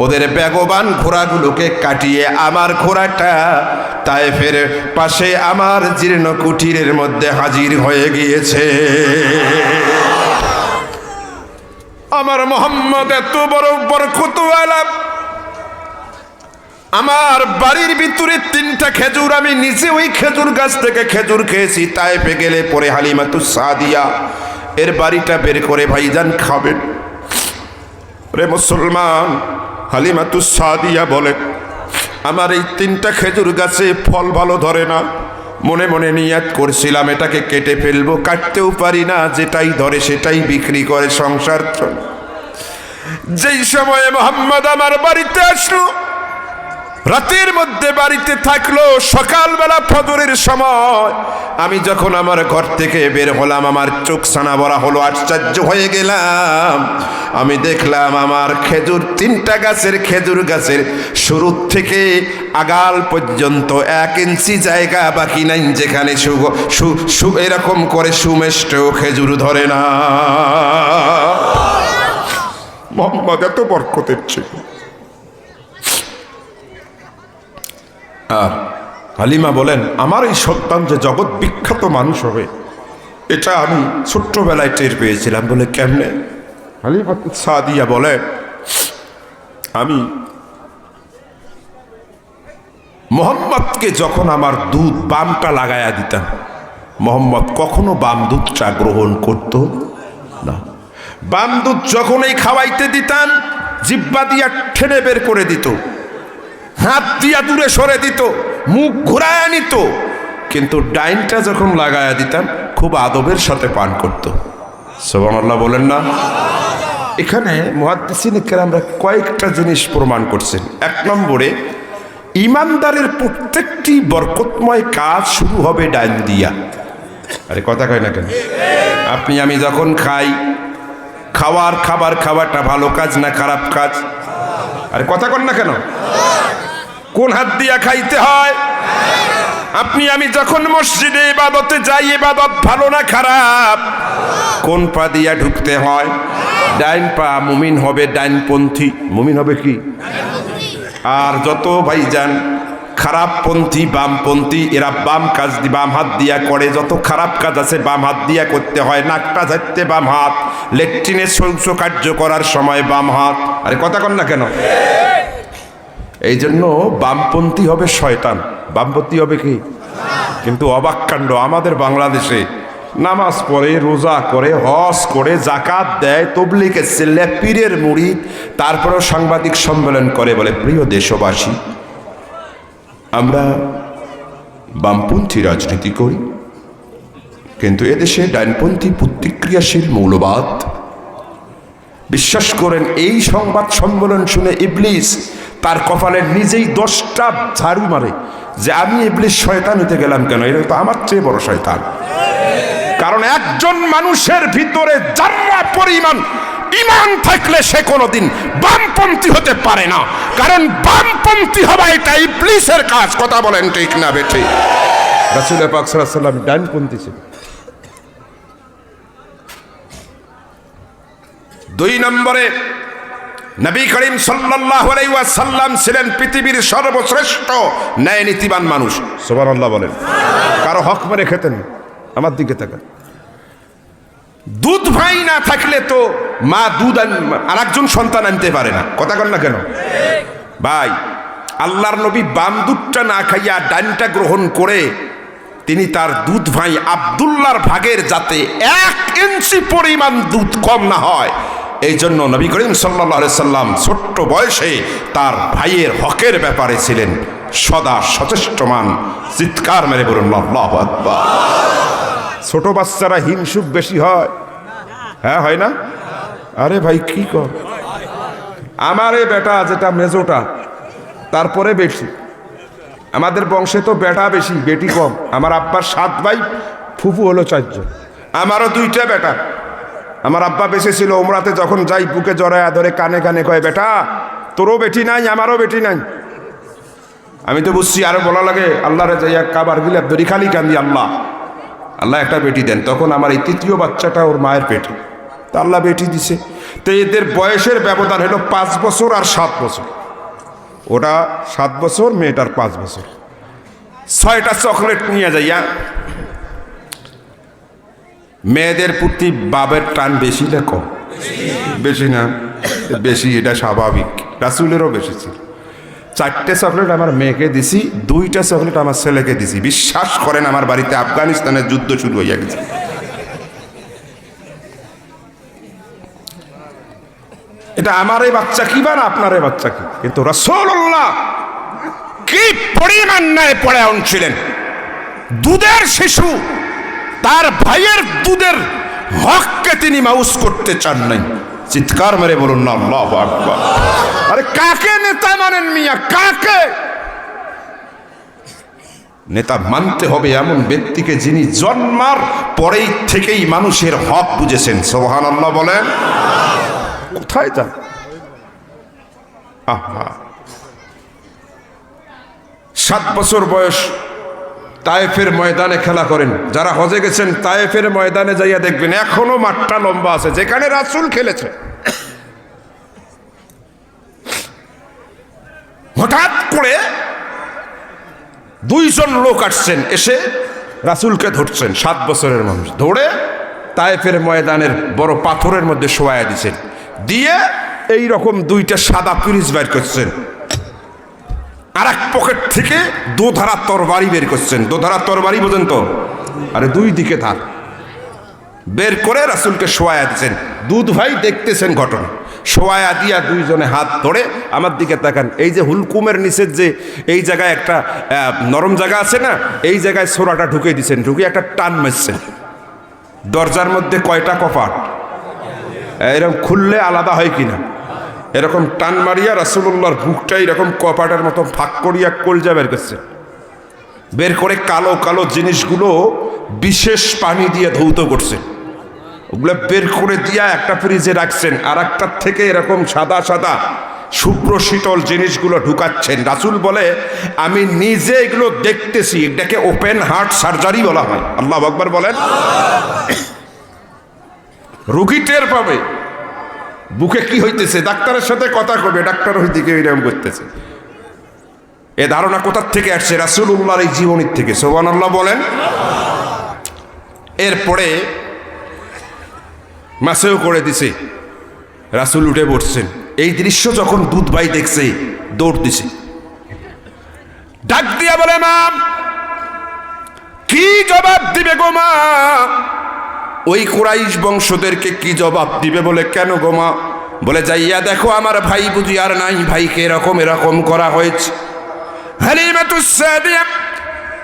ওদের বেগবান ঘোড়াগুলোকে কাটিয়ে আমার ঘোড়াটা তায়েফের পাশে আমার জীর্ণ কুটিরের মধ্যে হাজির হয়ে গিয়েছে। আমার মোহাম্মদ এত বড় বরকতওয়ালা, আমার বাড়ির ভিতরে 3টা খেজুর, আমি নিজে ওই খেজুর গাছ থেকে খেজুর খেয়েছি। তায়েফে গেলে পরে হালিমাতুস সাদিয়া এর বাড়িটা বের করে ভাইজান খাবেন। রে মুসলমান, হালিমাতুস সাদিয়া বলে, আমার এই 3টা খেজুর গাছে ফল ভালো ধরে না। মনে মনে নিয়াত করছিলাম এটাকে কেটে ফেলবো, কাটতেও পারি না, যেটাই ধরে সেটাই বিক্রি করে সংসার চলে। যেই সময়ে মোহাম্মদ আমার বাড়িতে আসলো, রাতের মধ্যে বাড়িতে থাকলো, সকালবেলা ফজরের সময় আমি যখন আমার ঘর থেকে বের হলাম, আমার চোখ ছানা ভরা হলো, আশ্চর্য হয়ে গেলাম। আমি দেখলাম আমার খেজুর 3টা গাছের খেজুর গাছের শুরু থেকে আগাল পর্যন্ত 1 ইঞ্চি জায়গা বাকি নাই যেখানে এরকম করে সুমেষ্ট খেজুর ধরে না। মোহাম্মদ এত বরকতের ছিল। আর হালিমা বলেন, আমার এই সন্তান যে জগৎ বিখ্যাত মানুষ হবে এটা আমি ছোট্টবেলায় টের পেয়েছিলাম। বলে কেমনে? হালিমা সাদিয়া বলে, আমি মোহাম্মদকে যখন আমার দুধ বামটা লাগাইয়া দিতাম, মোহাম্মদ কখনো বাম দুধটা গ্রহণ করত না। বাম দুধ যখনই খাওয়াইতে দিতাম, জিহ্বা দিয়া ঠেনে বের করে দিত, হাত দিয়া দূরে সরে দিত, মুখ ঘুরায়া নিত। কিন্তু ডাইনটা যখন লাগায়া দিতাম, খুব আদবের সাথে পান করত। সুবহানাল্লাহ বলেন না? এখানে মুহাদ্দিসিন কেরামরা কয়েকটা জিনিস প্রমাণ করছেন। 1 নম্বরে, ইমানদারের প্রত্যেকটি বরকতময় কাজ শুরু হবে ডাইন দিয়া। আরে কথা কয় না কেন? আপনি আমি যখন খাই, খাবারটা ভালো কাজ না খারাপ কাজ? আরে কথা কন না কেন? কোন হাত দিয়া খাইতে হয়? আপনি আমি যখন মসজিদে ইবাদতে যাই, ইবাদত ভালো না খারাপ? কোন পা দিয়া ঢুকতে হয়? ডাইন পা মুমিন হবে ডাইনপন্থী, মুমিন হবে কি? আর যত ভাইজান খারাপপন্থী বামপন্থী, এরা বাম কাজ বাম হাত দিয়া করে, যত খারাপ কাজ আছে বাম হাত দিয়া করতে হয়। নাকটা ঝাড়তে বাম হাত, লেট্রিনে শৌচ কার্য করার সময় বাম হাত। আরে কথা কন না কেন? এই জন্য বামপন্থী হবে শয়তান, বামপন্থী হবে কি? কিন্তু অবাক কাণ্ড, আমাদের বাংলাদেশে নামাজ পড়ে, রোজা করে, হজ করে, জাকাত দেয়, তবলিগের ছেলে, পীরের মুরিদ, তারপরেও সাংবাদিক সম্মেলন করে বলে, প্রিয় দেশবাসী, আমরা বামপন্থী রাজনীতি করি, কিন্তু এদেশে ডাইনপন্থী প্রতিক্রিয়াশীল মৌলবাদ। বিশ্বাস করেন, এই সংবাদ সম্মেলন শুনে ইবলিস তার কপালে নিজেই 10টা ঝাড়ু মারে যে আমি ইবলিস শয়তান হতে গেলাম কেন, এটা তো আমার চেয়ে বড় শয়তান। কারণ একজন মানুষের ভিতরে যারা পরিমাণ ঈমান থাকলে সে কোনোদিন বামপন্থী হতে পারে না, কারণ বামপন্থী হওয়া এটা ইবলিসের কাজ। কথা বলেন ঠিক না বেঠিক? রাসূল পাক সাল্লাল্লাহু আলাইহি ওয়াসাল্লাম ডাইনপন্থী ছিলেন। 2 নম্বরে নবী করিম সাল্লাল্লাহু আলাইহি ওয়াসাল্লাম ছিলেন পৃথিবীর সর্বশ্রেষ্ঠ ন্যায় নীতিবান মানুষ। সুবহানাল্লাহ বলেন। কারো হক মেরে খেতেন? আমার দিকে তাকান। দুধ ভাই না থাকলে তো মা দুধ আরেকজন সন্তান আনতে পারে না। কথা কন না কেন ভাই? আল্লাহর নবী বাম দুধটা না খাইয়া ডানটা গ্রহণ করে তিনি তার দুধ ভাই আব্দুল্লাহর ভাগের যাতে 1 ইঞ্চি পরিমাণ দুধ কম না হয়, এই জন্য নবী করিম সাল্লাল্লাহু আলাইহি সাল্লাম ছোট্ট বয়সে তার ভাইয়ের হকের ব্যাপারে ছিলেন সদা সচেষ্টমান। চিৎকার মেরে বলুন আল্লাহু আকবার। ছোট বাচ্চারা হিংসুক বেশি হয়, হ্যাঁ হয় না? আরে ভাই কি কর, আমার এই বেটা যেটা মেজোটা তারপরে বেশি। আমাদের বংশে তো বেটা বেশি বেটি কম। আমার আব্বার 7 ভাই, ফুফু হলো 4 জন, আমারও 2টা বেটা। আমার আব্বা বেঁচে ছিল, ওমরাতে যখন যাই বুকে জড়ায়া ধরে কানে কানে কয়, বেটা তোরও বেটি নাই আমারও বেটি নাই। আমি তো বুঝছি আরো বলা লাগে, আল্লাহরে যাইয়া কাবার গিলাপ ধরি খালি কান্দি, আল্লাহ আল্লাহ একটা বেটি দেন। তখন আমার এই 3য় বাচ্চাটা ওর মায়ের পেটে, তা আল্লাহ বেটি দিছে। তো এদের বয়সের ব্যবধান হলো 5 বছর আর 7 বছর। ওটা 7 বছর, মেয়েটার 5 বছর। 6টা চকলেট নিয়ে যাইয়া, মেয়েদের প্রতি বাবের টান বেশি না কম? বেশি না? বেশি, এটা স্বাভাবিক। রাসূলেরও বেশি ছিল। 4টে চকলেট আমার মেয়েকে দিছি, 2টা চকলেট আমার ছেলেকে দিছি। বিশ্বাস করেন, আমার বাড়িতে আফগানিস্তানের যুদ্ধ শুরু হয়ে গেছে। এটা আমার এই বাচ্চা কি বা আপনার এই বাচ্চা কি? কিন্তু রাসূলুল্লাহ কি পরিমাণ ন্যায় পরায়ণ ছিলেন। দুধের শিশু তার ভাইয়ের দুধের হককে তিনি মাউস করতে চান নাই। চিৎকার মেরে বলুন না আল্লাহু আকবার। আরে কাকে নেতা মানেন মিয়া? কাকে নেতা মানতে হবে? এমন ব্যক্তিকে যিনি জন্মার পরেই থেকেই মানুষের হক বুঝেছেন। সুবহানাল্লাহ বলেন। কোথায় যান? আহা, 7 বছর বয়স তায়েফের ময়দানে খেলা করেন। যারা হজে গেছেন তায়েফের ময়দানে যাইয়া দেখবেন এখনো মাঠটা লম্বা আছে যেখানে রাসূল খেলেছে। হঠাৎ করে 2 জন লোক আসছেন, এসে রাসূলকে ধরছেন। 7 বছরের মানুষ ধরে তায়েফের ময়দানের বড় পাথরের মধ্যে শোয়ায়া দিচ্ছেন, দিয়ে এই রকম 2টা সাদা পিরিচ বের করছেন। আর এক পকেট থেকে দোধারা তরবারি বের করছেন। দোধারা তরবারি বোঝেন তো? আরে 2 দিকে ধার বের করে রাসূলকে শোয়ায়া দিচ্ছেন। দুধ ভাই দেখতেছেন ঘটনা। শোয়ায়া দিয়া 2 জনে হাত ধরে, আমার দিকে তাকান, এই যে হুলকুমের নিচের যে এই জায়গায় একটা নরম জায়গা আছে না, এই জায়গায় ছোরাটা ঢুকে দিচ্ছেন। ঢুকে একটা টান মারছেন। দরজার মধ্যে কয়টা কপাট? এরকম খুললে আলাদা হয় কিনা, এরকম টান মারিয়া রাসূলুল্লাহর বুকটা এরকম কপাটের মতো ফাঁক করিয়া কলজা বের করছে। বের করে কালো কালো জিনিসগুলো বিশেষ পানি দিয়ে ধৌত করছেন। ওগুলো বের করে দিয়া একটা ফ্রিজে রাখছেন, আর একটার থেকে এরকম সাদা সাদা শুভ্র শীতল জিনিসগুলো ঢুকাচ্ছেন। রাসূল বলে, আমি নিজে এগুলো দেখতেছি, এটাকে ওপেন হার্ট সার্জারি বলা হয়। আল্লাহু আকবার বলেন। রোগী টের পাবে বুকে কি হইতেছে, ডাক্তারের সাথে কথা কবে, ডাক্তার ওইদিকে এরকম করতেছে। এ ধারণা কোথার থেকে আসছে? রাসূলুল্লাহর এই জীবনীর থেকে। সুবহানাল্লাহ বলেন। এরপরে মাসেও করে দিছে, রাসূল উঠে বসছেন। এই দৃশ্য যখন দুধ ভাই দেখছে, দৌড় দিছে, ডাক দিয়া বলে, মা কি জবাব দিবে গো মা? ওই কুরাইশ বংশদেরকে কি জবাব দিবে? বলে কেন গো মা? বলে যাইয়া দেখো আমার ভাই বুঝি আর নাই, ভাইকে এরকম এরকম করা হয়েছে। হালিমাতুস সাদিয়া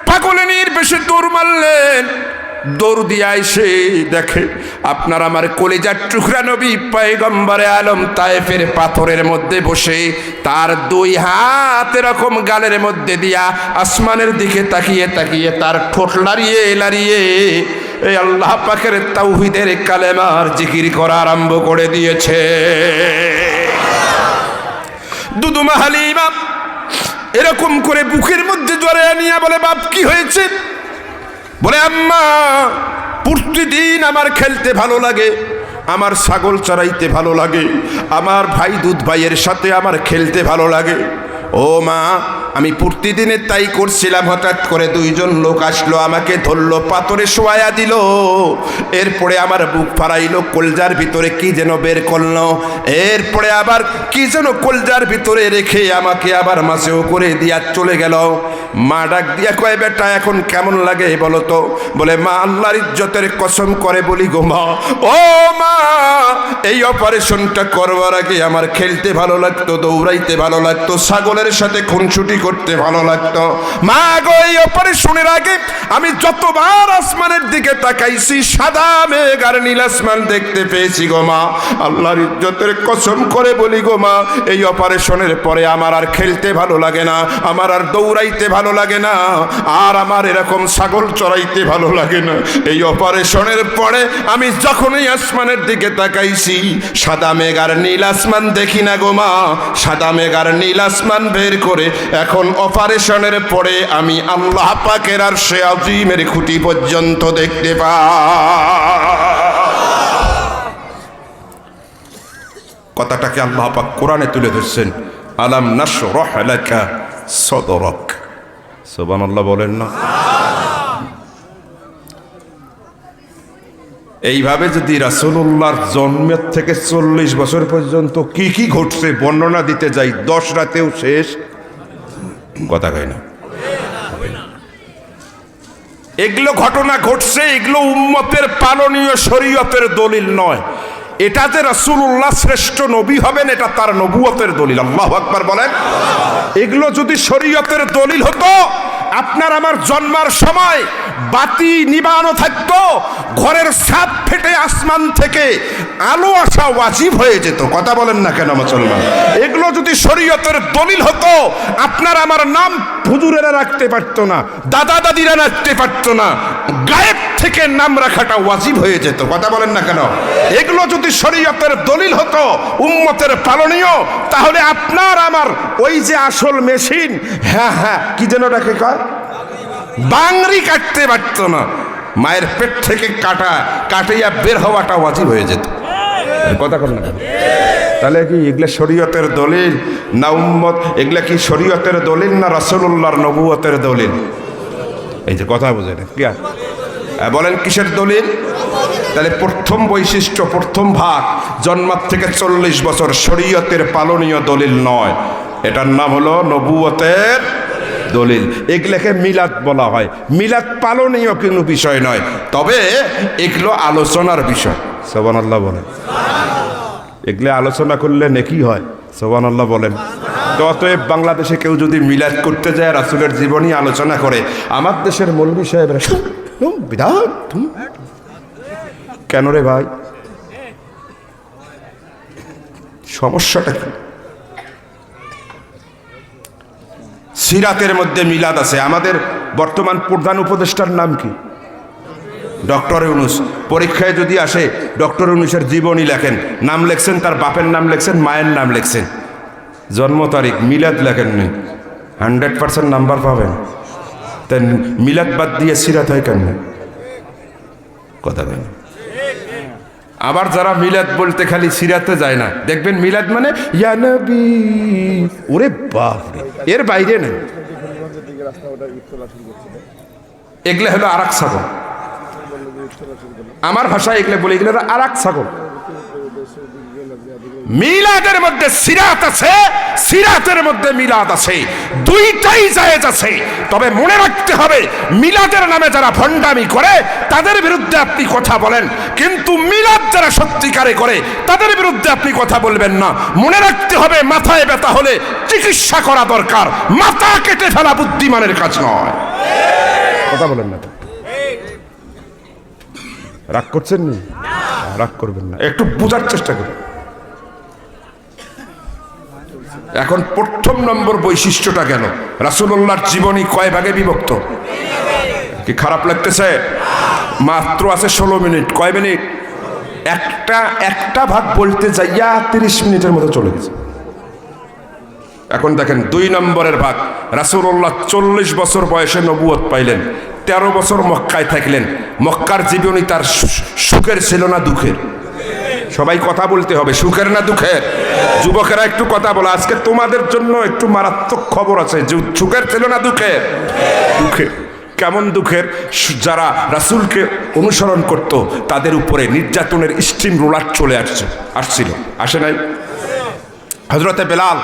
পাগলের বেশি দৌড় মারলেন, দৌড় দিয়া এসে দেখে আপনার আমার কলিজার টুকরা নবী পয়গম্বরে আলম তায়েফের পাথরের মধ্যে বসে তার দুই হাত এরকম গালের মধ্যে দিয়া আসমানের দিকে তাকিয়ে তাকিয়ে তার ঠোঁট লাড়িয়ে লাড়িয়ে এই আল্লাহ পাকের তাওহীদের কালেমার জিকির করা আরম্ভ করে দিয়েছে। দুদুমা হালিমা এরকম করে বুকের মধ্যে জড়াইয়া নিয়ে বলে, বাপ কি হয়েছে? বলে, আম্মা প্রতিদিন আমার খেলতে ভালো লাগে, আমার ছাগল চড়াইতে ভালো লাগে, আমার ভাই দুধ ভাইয়ের সাথে আমার খেলতে ভালো লাগে। ও মা, আমি প্রতিদিনে তাই করছিলাম, হঠাৎ করে দুইজন লোক আসলো, আমাকে ধরলো, পাথরে শোয়ায়া দিল, এরপরে আমার বুক ফাড়াইলো, কলজার ভিতরে কি যেন বের করলো, এরপরে আবার কি যেন কলজার ভিতরে রেখে আমাকে আবার মাছেও করে দিয়া চলে গেল। মা ডাক দিয়া কয়, বেটা এখন কেমন লাগে বলো তো? বলে, মা আল্লাহর ইজ্জতের কসম করে বলি গো মা, ও মা এই অপারেশনটা করবার আগে আমার খেলতে ভালো লাগতো, দৌড়াইতে ভালো লাগতো, ছাগলের সাথে খুনসুটি করতে ভালো লাগতো। মা গো এই অপারেশনের আগে আমি যতবার আসমানের দিকে তাকাইছি সাদা মেঘ আর নীল আসমান দেখতে পেয়েছি গো মা। আল্লাহর ইজ্জতের কসম করে বলি গো মা, এই অপারেশনের পরে আমার আর খেলতে ভালো লাগে না, আমার আর দৌড়াইতে ভালো লাগে না, আর আমার এরকম ছাগল চড়াইতে ভালো লাগে না। এই অপারেশনের পরে আমি যখনই আসমানের দিকে তাকাইছি সাদা মেঘ আর নীল আসমান দেখি না গো মা, সাদা মেঘ আর নীল আসমান বের করে এখন অপারেশনের পরে আমি আল্লাহ পাকের আরশে আজিমের খুঁটি পর্যন্ত দেখতে কথাটাকে আল্লাহ পাক কোরআনে তুলে ধরছেন, আলাম নাশরাহ লাকা সদরক। সুবহানাল্লাহ বলেন না? এইভাবে যদি রাসূলুল্লাহর জন্মের থেকে 40 বছর পর্যন্ত কি কি ঘটছে বর্ণনা দিতে যাই, 10 রাতেও শেষ কথা কয় না। এগুলো ঘটনা ঘটছে, এগুলো উম্মতের পালনীয় শরীয়তের দলিল নয়। এটা যে রাসূলুল্লাহ শ্রেষ্ঠ নবী হবেন এটা তার নবুয়তের দলিল। আল্লাহু আকবার বলেন। এগুলো যদি শরীয়তের দলিল হতো, আপনার আমার জন্মার সময় বাতি নিবানো থাকতো, ঘরের ছাদ ফেটে আসমান থেকে আলো আসা ওয়াজিব হয়ে যেত। কথা বলেন না কেন মুসলমান? এগুলো যদি শরীয়তের দলিল হতো, আপনার আমার নাম হুজুরেরা রাখতে পারতো না, দাদা দাদিরা রাখতে পারতো না, গায়েব থেকে নাম রাখাটা ওয়াজিব হয়ে যেত। কথা বলেন না কেন? এগুলো যদি শরীয়তের দলিল হতো, উম্মতের পালনীয়, তাহলে আপনার আমার ওই যে আসল মেশিন, হ্যাঁ কি যেন ডাকে কয়, বাংরি কাটতে পারতো না, মায়ের পেট থেকে কাটাইয়া বের হওয়াটা ওয়াজিব হয়ে যেত। কথা বলেন না? তাহলে কি এগুলা শরীয়তের দলিল না উম্মত? এগুলা কি শরীয়তের দলিল না রাসূলুল্লাহর নবুয়তের দলিল? এই যে কথা বোঝেন কি বলেন, কিসের দলিল? তাহলে প্রথম বৈশিষ্ট্য, প্রথম ভাগ, জন্মার থেকে 40 বছর শরীয়তের পালনীয় দলিল নয়, এটার নাম হলো নবুয়তের দলিল। এগুলোকে মিলাদ বলা হয়। মিলাদ পালনীয় কোনো বিষয় নয়, তবে এগুলো আলোচনার বিষয়। সুবহানাল্লাহ বলেন। এগুলো আলোচনা করলে নেকি হয়। সুবহানাল্লাহ বলেন। অতএব বাংলাদেশে কেউ যদি মিলাদ করতে যায়, রাসূলের জীবনী আলোচনা করে, আমার দেশের মৌলভী সাহেবরা বিধান কেন রে ভাই, সমস্যাটা কি? সিরাতের মধ্যে মিলাদ আছে। আমাদের বর্তমান প্রধান উপদেষ্টার নাম কি? ডক্টর ইউনূস। পরীক্ষায় যদি আসে ডক্টর ইউনূসের জীবনী লেখেন, নাম লেখছেন, তার বাপের নাম লেখছেন, মায়ের নাম লেখছেন, জন্ম তারিখ, মিলাদ লেখেননি, 100% নাম্বার পাবেন। তাই মিলাদ বাদ দিয়ে সিরাত হয় কেন? কথা বলেন। আবার যারা মিলাদ বলতে খালি সিরাতে যায় না, দেখবেন মিলাদ মানে ইয়া নবী, ওরে বাপ রে, এর বাইরে নেই। এগুলো হলো আরাক ছাগল, আমার ভাষায় এগুলো বলে, এগুলো আরাক ছাগল। মিলাদের মধ্যে সিরাত আছে, সিরাতের মধ্যে মিলাদ আছে, দুইটাই জায়েজ আছে। তবে মনে রাখতে হবে, মিলাদের নামে যারা ভণ্ডামি করে তাদের বিরুদ্ধে আপনি কথা বলেন, কিন্তু মিলাদ যারা সত্যিকারে করে তাদের বিরুদ্ধে আপনি কথা বলবেন না। মনে রাখতে হবে, মাথায় ব্যথা হলে চিকিৎসা করা দরকার, মাথা কেটে ফেলা বুদ্ধিমানের কাজ নয়। কথা বলেন না, রাগ করছেন না? রাগ করবেন না, একটু বোঝার চেষ্টা করুন। এখন প্রথম নম্বর বৈশিষ্ট্যটা গেল, রাসূলুল্লাহর জীবনী কয় ভাগে বিভক্ত? কি খারাপ লাগতেছে? মাত্র আছে 16 মিনিট। কয় মিনিট? একটা ভাগ বলতে যাইয়া 30 মিনিটের মতো চলে গেছে। এখন দেখেন 2 নম্বরের ভাগ। রাসূলুল্লাহ 40 বছর বয়সে নবুয়ত পাইলেন, 13 বছর মক্কায় থাকলেন। মক্কার জীবনী তার সুখের ছিল না দুঃখের? সবাই কথা বলতে হবে, সুখের না দুঃখের? যুবকেরা একটু কথা বলো, আজকে তোমাদের জন্য একটু মারাত্মক খবর আছে। সুখের ছিল না দুঃখের? দুঃখের। কেমন দুঃখের? যারা রাসূলকে অনুসরণ করত তাদের উপরে নির্যাতনের স্টিম রোলার চলে আসছিল, আসে নাই? হযরতে বেলাল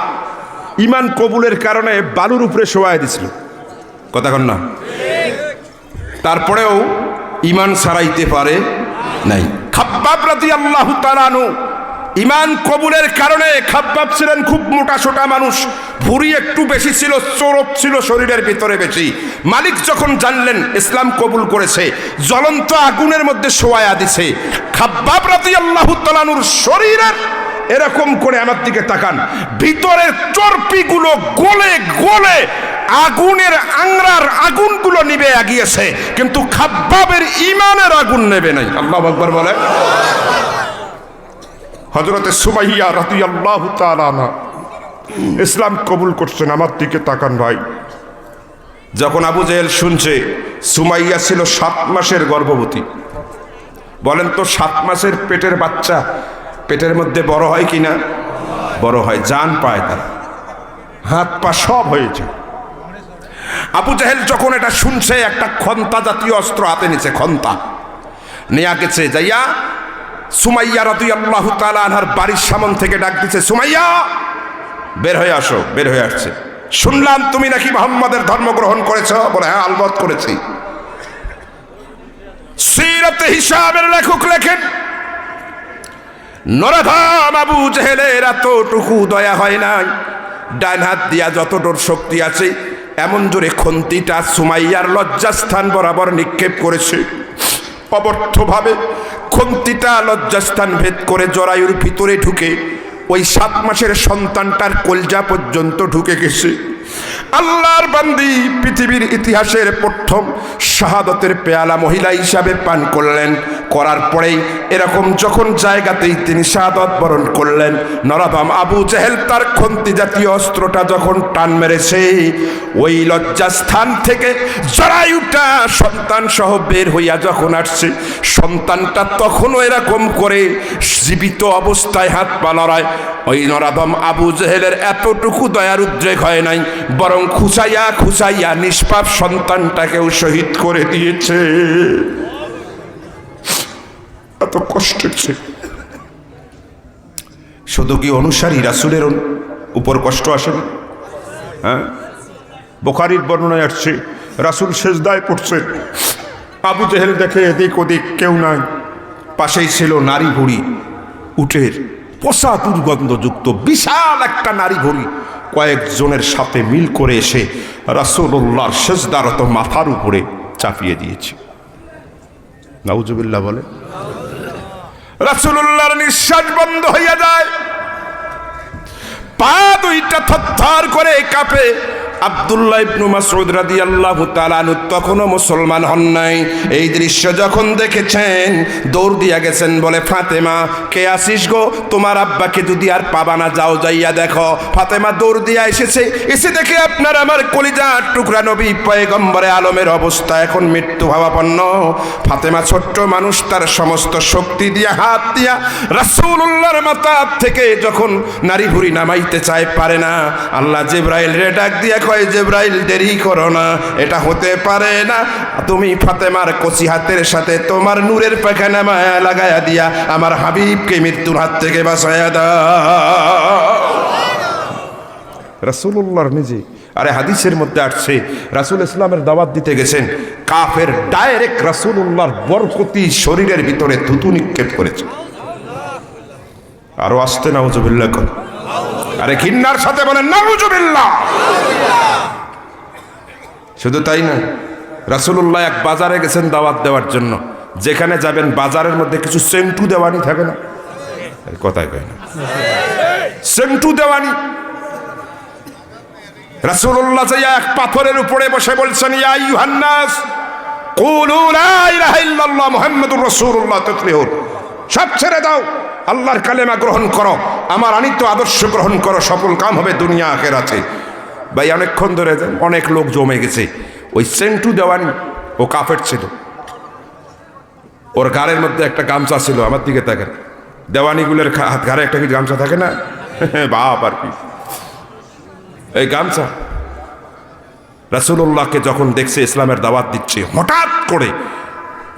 ঈমান কবুলের কারণে বালুর উপরে শোয়ায় দিছিল, কথা কন না? তারপরেও ঈমান ছাড়াইতে পারে নাই। খাব্বাব রাদিয়াল্লাহু তাআলা আনহু ঈমান কবুলের কারণে, খাব্বাব ছিলেন খুব মোটা সোটা মানুষ, ভুঁড়ি একটু বেশি ছিল, চরব ছিল শরীরের ভিতরে বেশি। মালিক যখন জানলেন ইসলাম কবুল করেছে, জ্বলন্ত আগুনের মধ্যে শোয়ায়া দিছে। খাব্বাব রাদিয়াল্লাহু তাআলা আনহুর শরীরের এরকম করে, আমার দিকে তাকান, ভিতরের চর্বিগুলো গলে গলে আগুনের আংরার আগুনগুলো নিভে গিয়েছে, কিন্তু খাব্বাবের ঈমানের আগুন নেবে নাই। আল্লাহু আকবার বলে। হযরতে সুমাইয়া রাদিয়াল্লাহু তাআলা আনহা ইসলাম কবুল করছেন, আমার দিকে তাকান ভাই। যখন আবু জেহেল শুনছে সুমাইয়া ছিল 7 মাসের গর্ভবতী, বলেন তো 7 মাসের পেটের বাচ্চা পেটের মধ্যে বড় হয় কিনা? বড় হয়, জান পায়, তার হাত পা সব হয়েছে। আবু জেহেল যখন এটা শুনছে, একটা খন্তা জাতীয় অস্ত্র হাতে নিছে, খন্তা নিয়ে গেছে, যাইয়া সুমাইয়া রাদিয়াল্লাহু তাআলা আনহার বাড়ির সামনে থেকে ডাক দিছে, সুমাইয়া বের হয়ে আসো। বের হয়ে আসছে। শুনলাম তুমি নাকি মুহাম্মাদের ধর্ম গ্রহণ করেছো? বলে হ্যাঁ, আলবত করেছি। সিরাতে হিসাবের লেখক লেখেন, নরধাম আবু জেহেলের এতটুকু দয়া হয় নাই, ডান হাত দিয়া যতটুর শক্তি আছে এমন জোরে খন্তিটা সুমাইয়ার লজ্জাস্থান বরাবর নিক্ষেপ করেছে। অবর্থভাবে খন্তিটা লজ্জাস্থান ভেদ করে জরায়ুর ভিতরে ঢুকে ওই 7 মাসের সন্তানটার কলজা পর্যন্ত ঢুকে গেছে। আল্লাহর বান্দি পৃথিবীর ইতিহাসের প্রথম শাহাদতের পেয়ালা মহিলা হিসাবে পান করলেন। করার পরেই এরকম যখন জায়গাতেই তিনি শাহাদত বরণ করলেন, নরদম আবু জেহেল তার খন্তি জাতীয় অস্ত্রটা যখন টান মেরেছে, ওই লজ্জাস্থান থেকে জরায়ুটা সন্তান সহ বের হইয়া যখন আসছে, সন্তানটা তখনও এরকম করে জীবিত অবস্থায় হাত পা লড়ায়। ওই নরদম আবু জেহেলের এতটুকু দয়ার উদ্রেক হয় নাই, বরং খুঁচাইয়া খুঁচাইয়া নিষ্পাপ সন্তানটাকেও শহীদ করে দিয়েছে। এত কষ্টের ছিল। শুধু কি অনুসারী রাসূলের উপর কষ্ট আসেনি? হ্যাঁ, বুখারীর বর্ণনায় আসছে, রাসূল সেজদায় পড়ছেন, আবু জেহেল দেখে এদিক ওদিক কেউ নাই, পাশেই ছিল নারী ভুঁড়ি, উটের পচা দুর্গন্ধযুক্ত বিশাল একটা নারী ভুঁড়ি কয়েকজনের সাথে মিল করে এসে রাসূলুল্লাহর সেজদারত মাথার উপরে চাপিয়ে দিয়েছে। নাউজুবিল্লাহ বলে। রাসূলুল্লাহর নিঃশ্বাস বন্ধ হইয়া যায়, পা দুইটা থরথর করে কাঁপে, আব্দুল্লাহ ইবনে মাসউদ রাদিয়াল্লাহু তাআলা আনহু তখনও মুসলমান হন নাই। এই দৃশ্য যখন দেখেছেন দৌড় দিয়া গেছেন, বলে ফাতেমা কে আসিস গো, তোমার আব্বাকে যদি আর পাবা না যাও যাইয়া দেখো। ফাতেমা দৌড় দিয়া এসেছে, এসে দেখে আপনার আমার কলিজার টুকরা নবী পয়গম্বরে আলমের অবস্থা এখন মৃত্যু ভাবাপন্ন। ফাতেমা ছোট্ট মানুষ, তার সমস্ত শক্তি দিয়া হাত দিয়া রাসূলুল্লাহর মাথা থেকে যখন নারী ভুঁড়ি নামাইতে চায় পারে না। আল্লাহ জিবরাইল রে ডাক দিয়া কয়, জিবরাইল দেরি করো না, এটা হতে পারে না। তুমি ফাতেমার কচি হাতের সাথে তোমার নূরের পাখানা মায়া লাগায়া দিয়া আমার হাবিবকে মৃত্যুর হাত থেকে বাঁচায়া দাও। রাসূলুল্লাহর নিজে, আরে হাদিসের মধ্যে আসছে রাসূল ইসলামের দাওয়াত দিতে গেছেন, কাফের ডাইরেক্ট রাসূলুল্লাহর বরকতি শরীরের ভিতরে থুতু নিক্ষেপ করেছে। আরো আসতে নাউজুবিল্লাহ কর, আরে ঘৃণার সাথে বলেন নাউজুবিল্লাহ। শুধু তাই না, রাসূলুল্লাহ এক বাজারে গেছেন দাওয়াত দেওয়ার জন্য। যেখানে যাবেন বাজারের মধ্যে কিছু সেন্টু দেওয়ানি থাকে না, কথাই কয় না, সেন্টু দেওয়ানি। রাসূলুল্লাহ যাইয়া এক পাথরের উপরে বসে বলছেন, ইয়া আইয়ুহান নাস কুলু লা ইলাহা ইল্লাল্লাহ মুহাম্মাদুর রাসূলুল্লাহ তুফলিহুন। সব ছেড়ে দাও, আল্লাহর কালেমা গ্রহণ করো, আমার আনিত আদর্শ গ্রহণ করো, সফল কাম হবে দুনিয়া আখিরাতে। ভাই অনেকক্ষণ ধরে অনেক লোক জমে গেছে। ওই সেন্টু দেওয়ানি, ও কাফের ছিল, ওর ঘাড়ের মধ্যে একটা গামছা ছিল। আমার দিকে তাকান, দেওয়ানিগুলোর ঘাড়ে একটা কি গামছা থাকে না, বাপ আর কি, এই গামছা। রাসূলুল্লাহকে যখন দেখছে ইসলামের দাওয়াত দিচ্ছে, হঠাৎ করে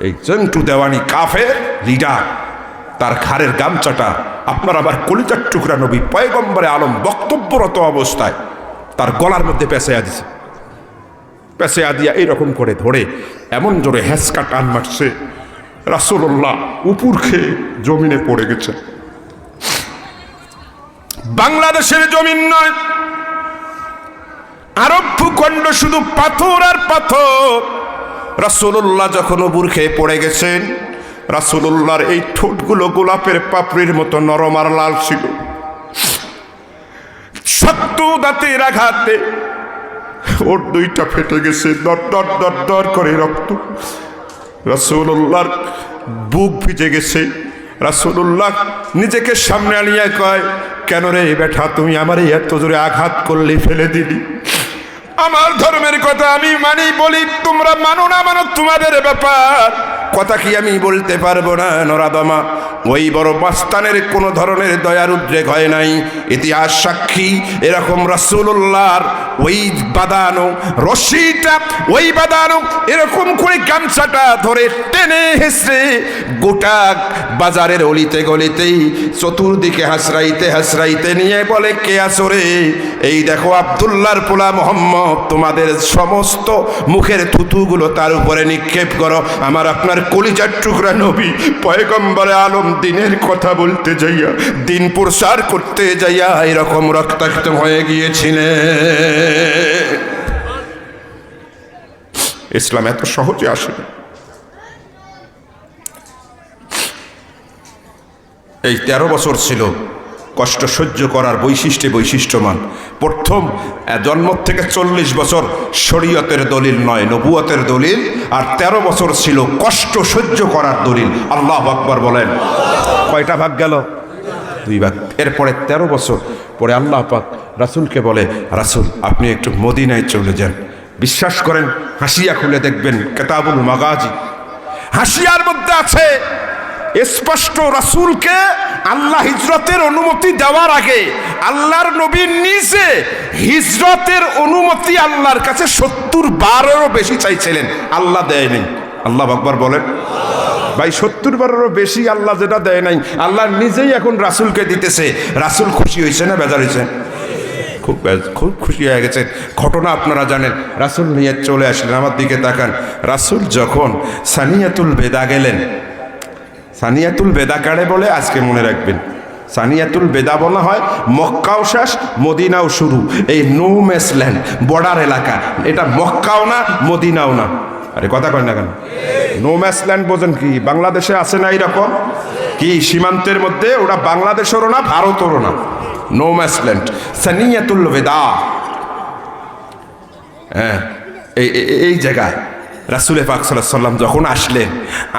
এই সেন্টু দেওয়ানি কাফের লিডার তার ঘাড়ের গামছাটা আপনার আবার কলিজার টুকরা নবী পয়গম্বরে আলম বক্তব্যরত অবস্থায় তার গলার মধ্যে পেঁচাইয়া দিছে। পেঁচাইয়া দিয়া এইরকম করে ধরে এমন জোরে হ্যাঁচকা টান মারছে, রাসূলুল্লাহ উপর খেয়ে জমিনে পড়ে গেছে। বাংলাদেশের জমিন নয়, আরব ভূখণ্ড শুধু পাথর আর পাথর। রাসূলুল্লাহ যখন উপর খেয়ে পড়ে গেছেন, রাসূলুল্লাহর এই ঠোঁটগুলো গোলাপের পাপড়ির মতো নরম আর লাল ছিল। শক্ত দাঁতের আঘাতে ওর দুইটা ফেটে গেছে, দর দর দর দর করে রক্ত। রাসূলুল্লাহর বুক ভিজে গেছে। রাসূলুল্লাহ নিজেকে সামনে আনিয়া কয়, কেন রে বেটা, তুমি আমার এত জোরে আঘাত করলি, ফেলে দিলি। আমার ধর্মের কথা আমি মানি, বলি তোমরা মানো না মানো তোমাদের ব্যাপার, কথা কি আমি বলতে পারবো না? নরাদমা ওই বড় মাস্তানের কোনো ধরনের দয়ার উদ্রেক হয় নাই। ইতিহাস সাক্ষী, এরকম রাসূলুল্লাহর ওই বাঁধানো রশিটা, ওই বাঁধানো এরকম করে গামছাটা ধরে টেনে হেসড়ে গোটা বাজারের অলিতে গলিতেই চতুর্দিকে হাসরাইতে হাসরাইতে নিয়ে বলে, কে আসরে? এই দেখো আব্দুল্লাহর পোলা মোহাম্মদ, তোমাদের সমস্ত মুখের থুতুগুলো তার উপরে নিক্ষেপ করো। আমার আপনার কলিজার টুকরা নবী পয়গম্বরে আলম দিনের কথা বলতে যাইয়া, দিন প্রসার করতে যাইয়া এরকম রক্তাক্ত হয়ে গিয়েছিলেন। ইসলাম এত সহজে আসে না। এই 13 বছর ছিল কষ্ট সহ্য করার বৈশিষ্ট্যমান। প্রথম জন্ম থেকে 40 বছর শরীয়তের দলিল নয়, নবুয়তের দলিল, আর 13 বছর ছিল কষ্ট সহ্য করার দলিল। আল্লাহু আকবার বলেন। কয়টা ভাগ গেল? 2 ভাগ। এরপরে 13 বছর পরে আল্লাহ পাক রাসূলকে বলে, রাসূল আপনি একটু মদিনায় চলে যান। বিশ্বাস করেন, হাসিয়া খুলে দেখবেন কিতাবুল মাগাজি, হাসিয়ার মধ্যে আছে স্পষ্ট রাসূলকে আল্লাহ হিজরতের অনুমতি দেওয়ার আগে আল্লাহর নবী নিজে হিজরতের অনুমতি আল্লাহর কাছে 70 বারেরও বেশি চাইছিলেন, আল্লাহ দেয় নাই। আল্লাহু আকবার বলেন। ভাই 70 বারেরও বেশি আল্লাহ যেটা দেয় নাই, আল্লাহ নিজেই এখন রাসূলকে দিতেছে। রাসূল খুশি হয়েছে না বেজার হয়েছে? খুব খুশি হয়ে গেছেন। ঘটনা আপনারা জানেন। রাসূল নিয়ে চলে আসলেন। আমার দিকে তাকান। রাসূল যখন সানিয়াতুল বেদা গেলেন, সানিয়াতুল বেদা কারে বলে আজকে মনে রাখবেন। সানিয়াতুল বেদা বলা হয় মক্কাও শেষ মদিনাও শুরু, এই নো ম্যাচ ল্যান্ড, বর্ডার এলাকা। এটা মক্কাও না মদিনাও না। আরে কথা কয় না কেন? নো ম্যাচ ল্যান্ড বোঝেন কি? বাংলাদেশে আছে না এরকম কি সীমান্তের মধ্যে? ওটা বাংলাদেশেরও না ভারতেরও না, নো ম্যাচ ল্যান্ড। সানিয়াতুল বেদা হ্যাঁ, এই জায়গায় রাসূল পাক সাল্লাল্লাহু আলাইহি সাল্লাম যখন আসলেন,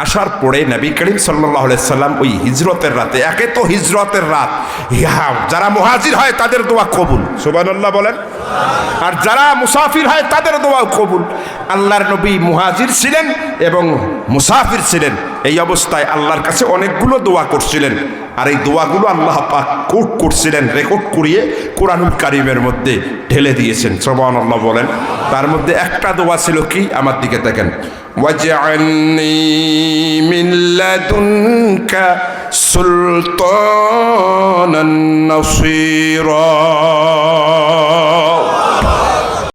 আসার পরে নবী করিম সাল্লাল্লাহু আলাইহি সাল্লাম ওই হিজরতের রাতে, একে তো হিজরতের রাত, যারা মুহাজির হয় তাদের দোয়া কবুল, সুবহানাল্লাহ বলেন, আর যারা মুসাফির হয় তাদের দোয়া কবুল। আল্লাহর নবী মুহাজির ছিলেন এবং মুসাফির ছিলেন, এই অবস্থায় আল্লাহর কাছে অনেকগুলো দোয়া করছিলেন, আর এই দোয়াগুলো আল্লাহ পাক কোট করছিলেন, রেকর্ড করিয়ে কোরআনুল কারীমের মধ্যে ঢেলে দিয়েছেন, সুবহানাল্লাহ বলেন। তার মধ্যে একটা দোয়া ছিল কি, আমার দিকে দেখেন, ওয়াজআলনি মিন লাদুনকা সুলতানান নাসীরা।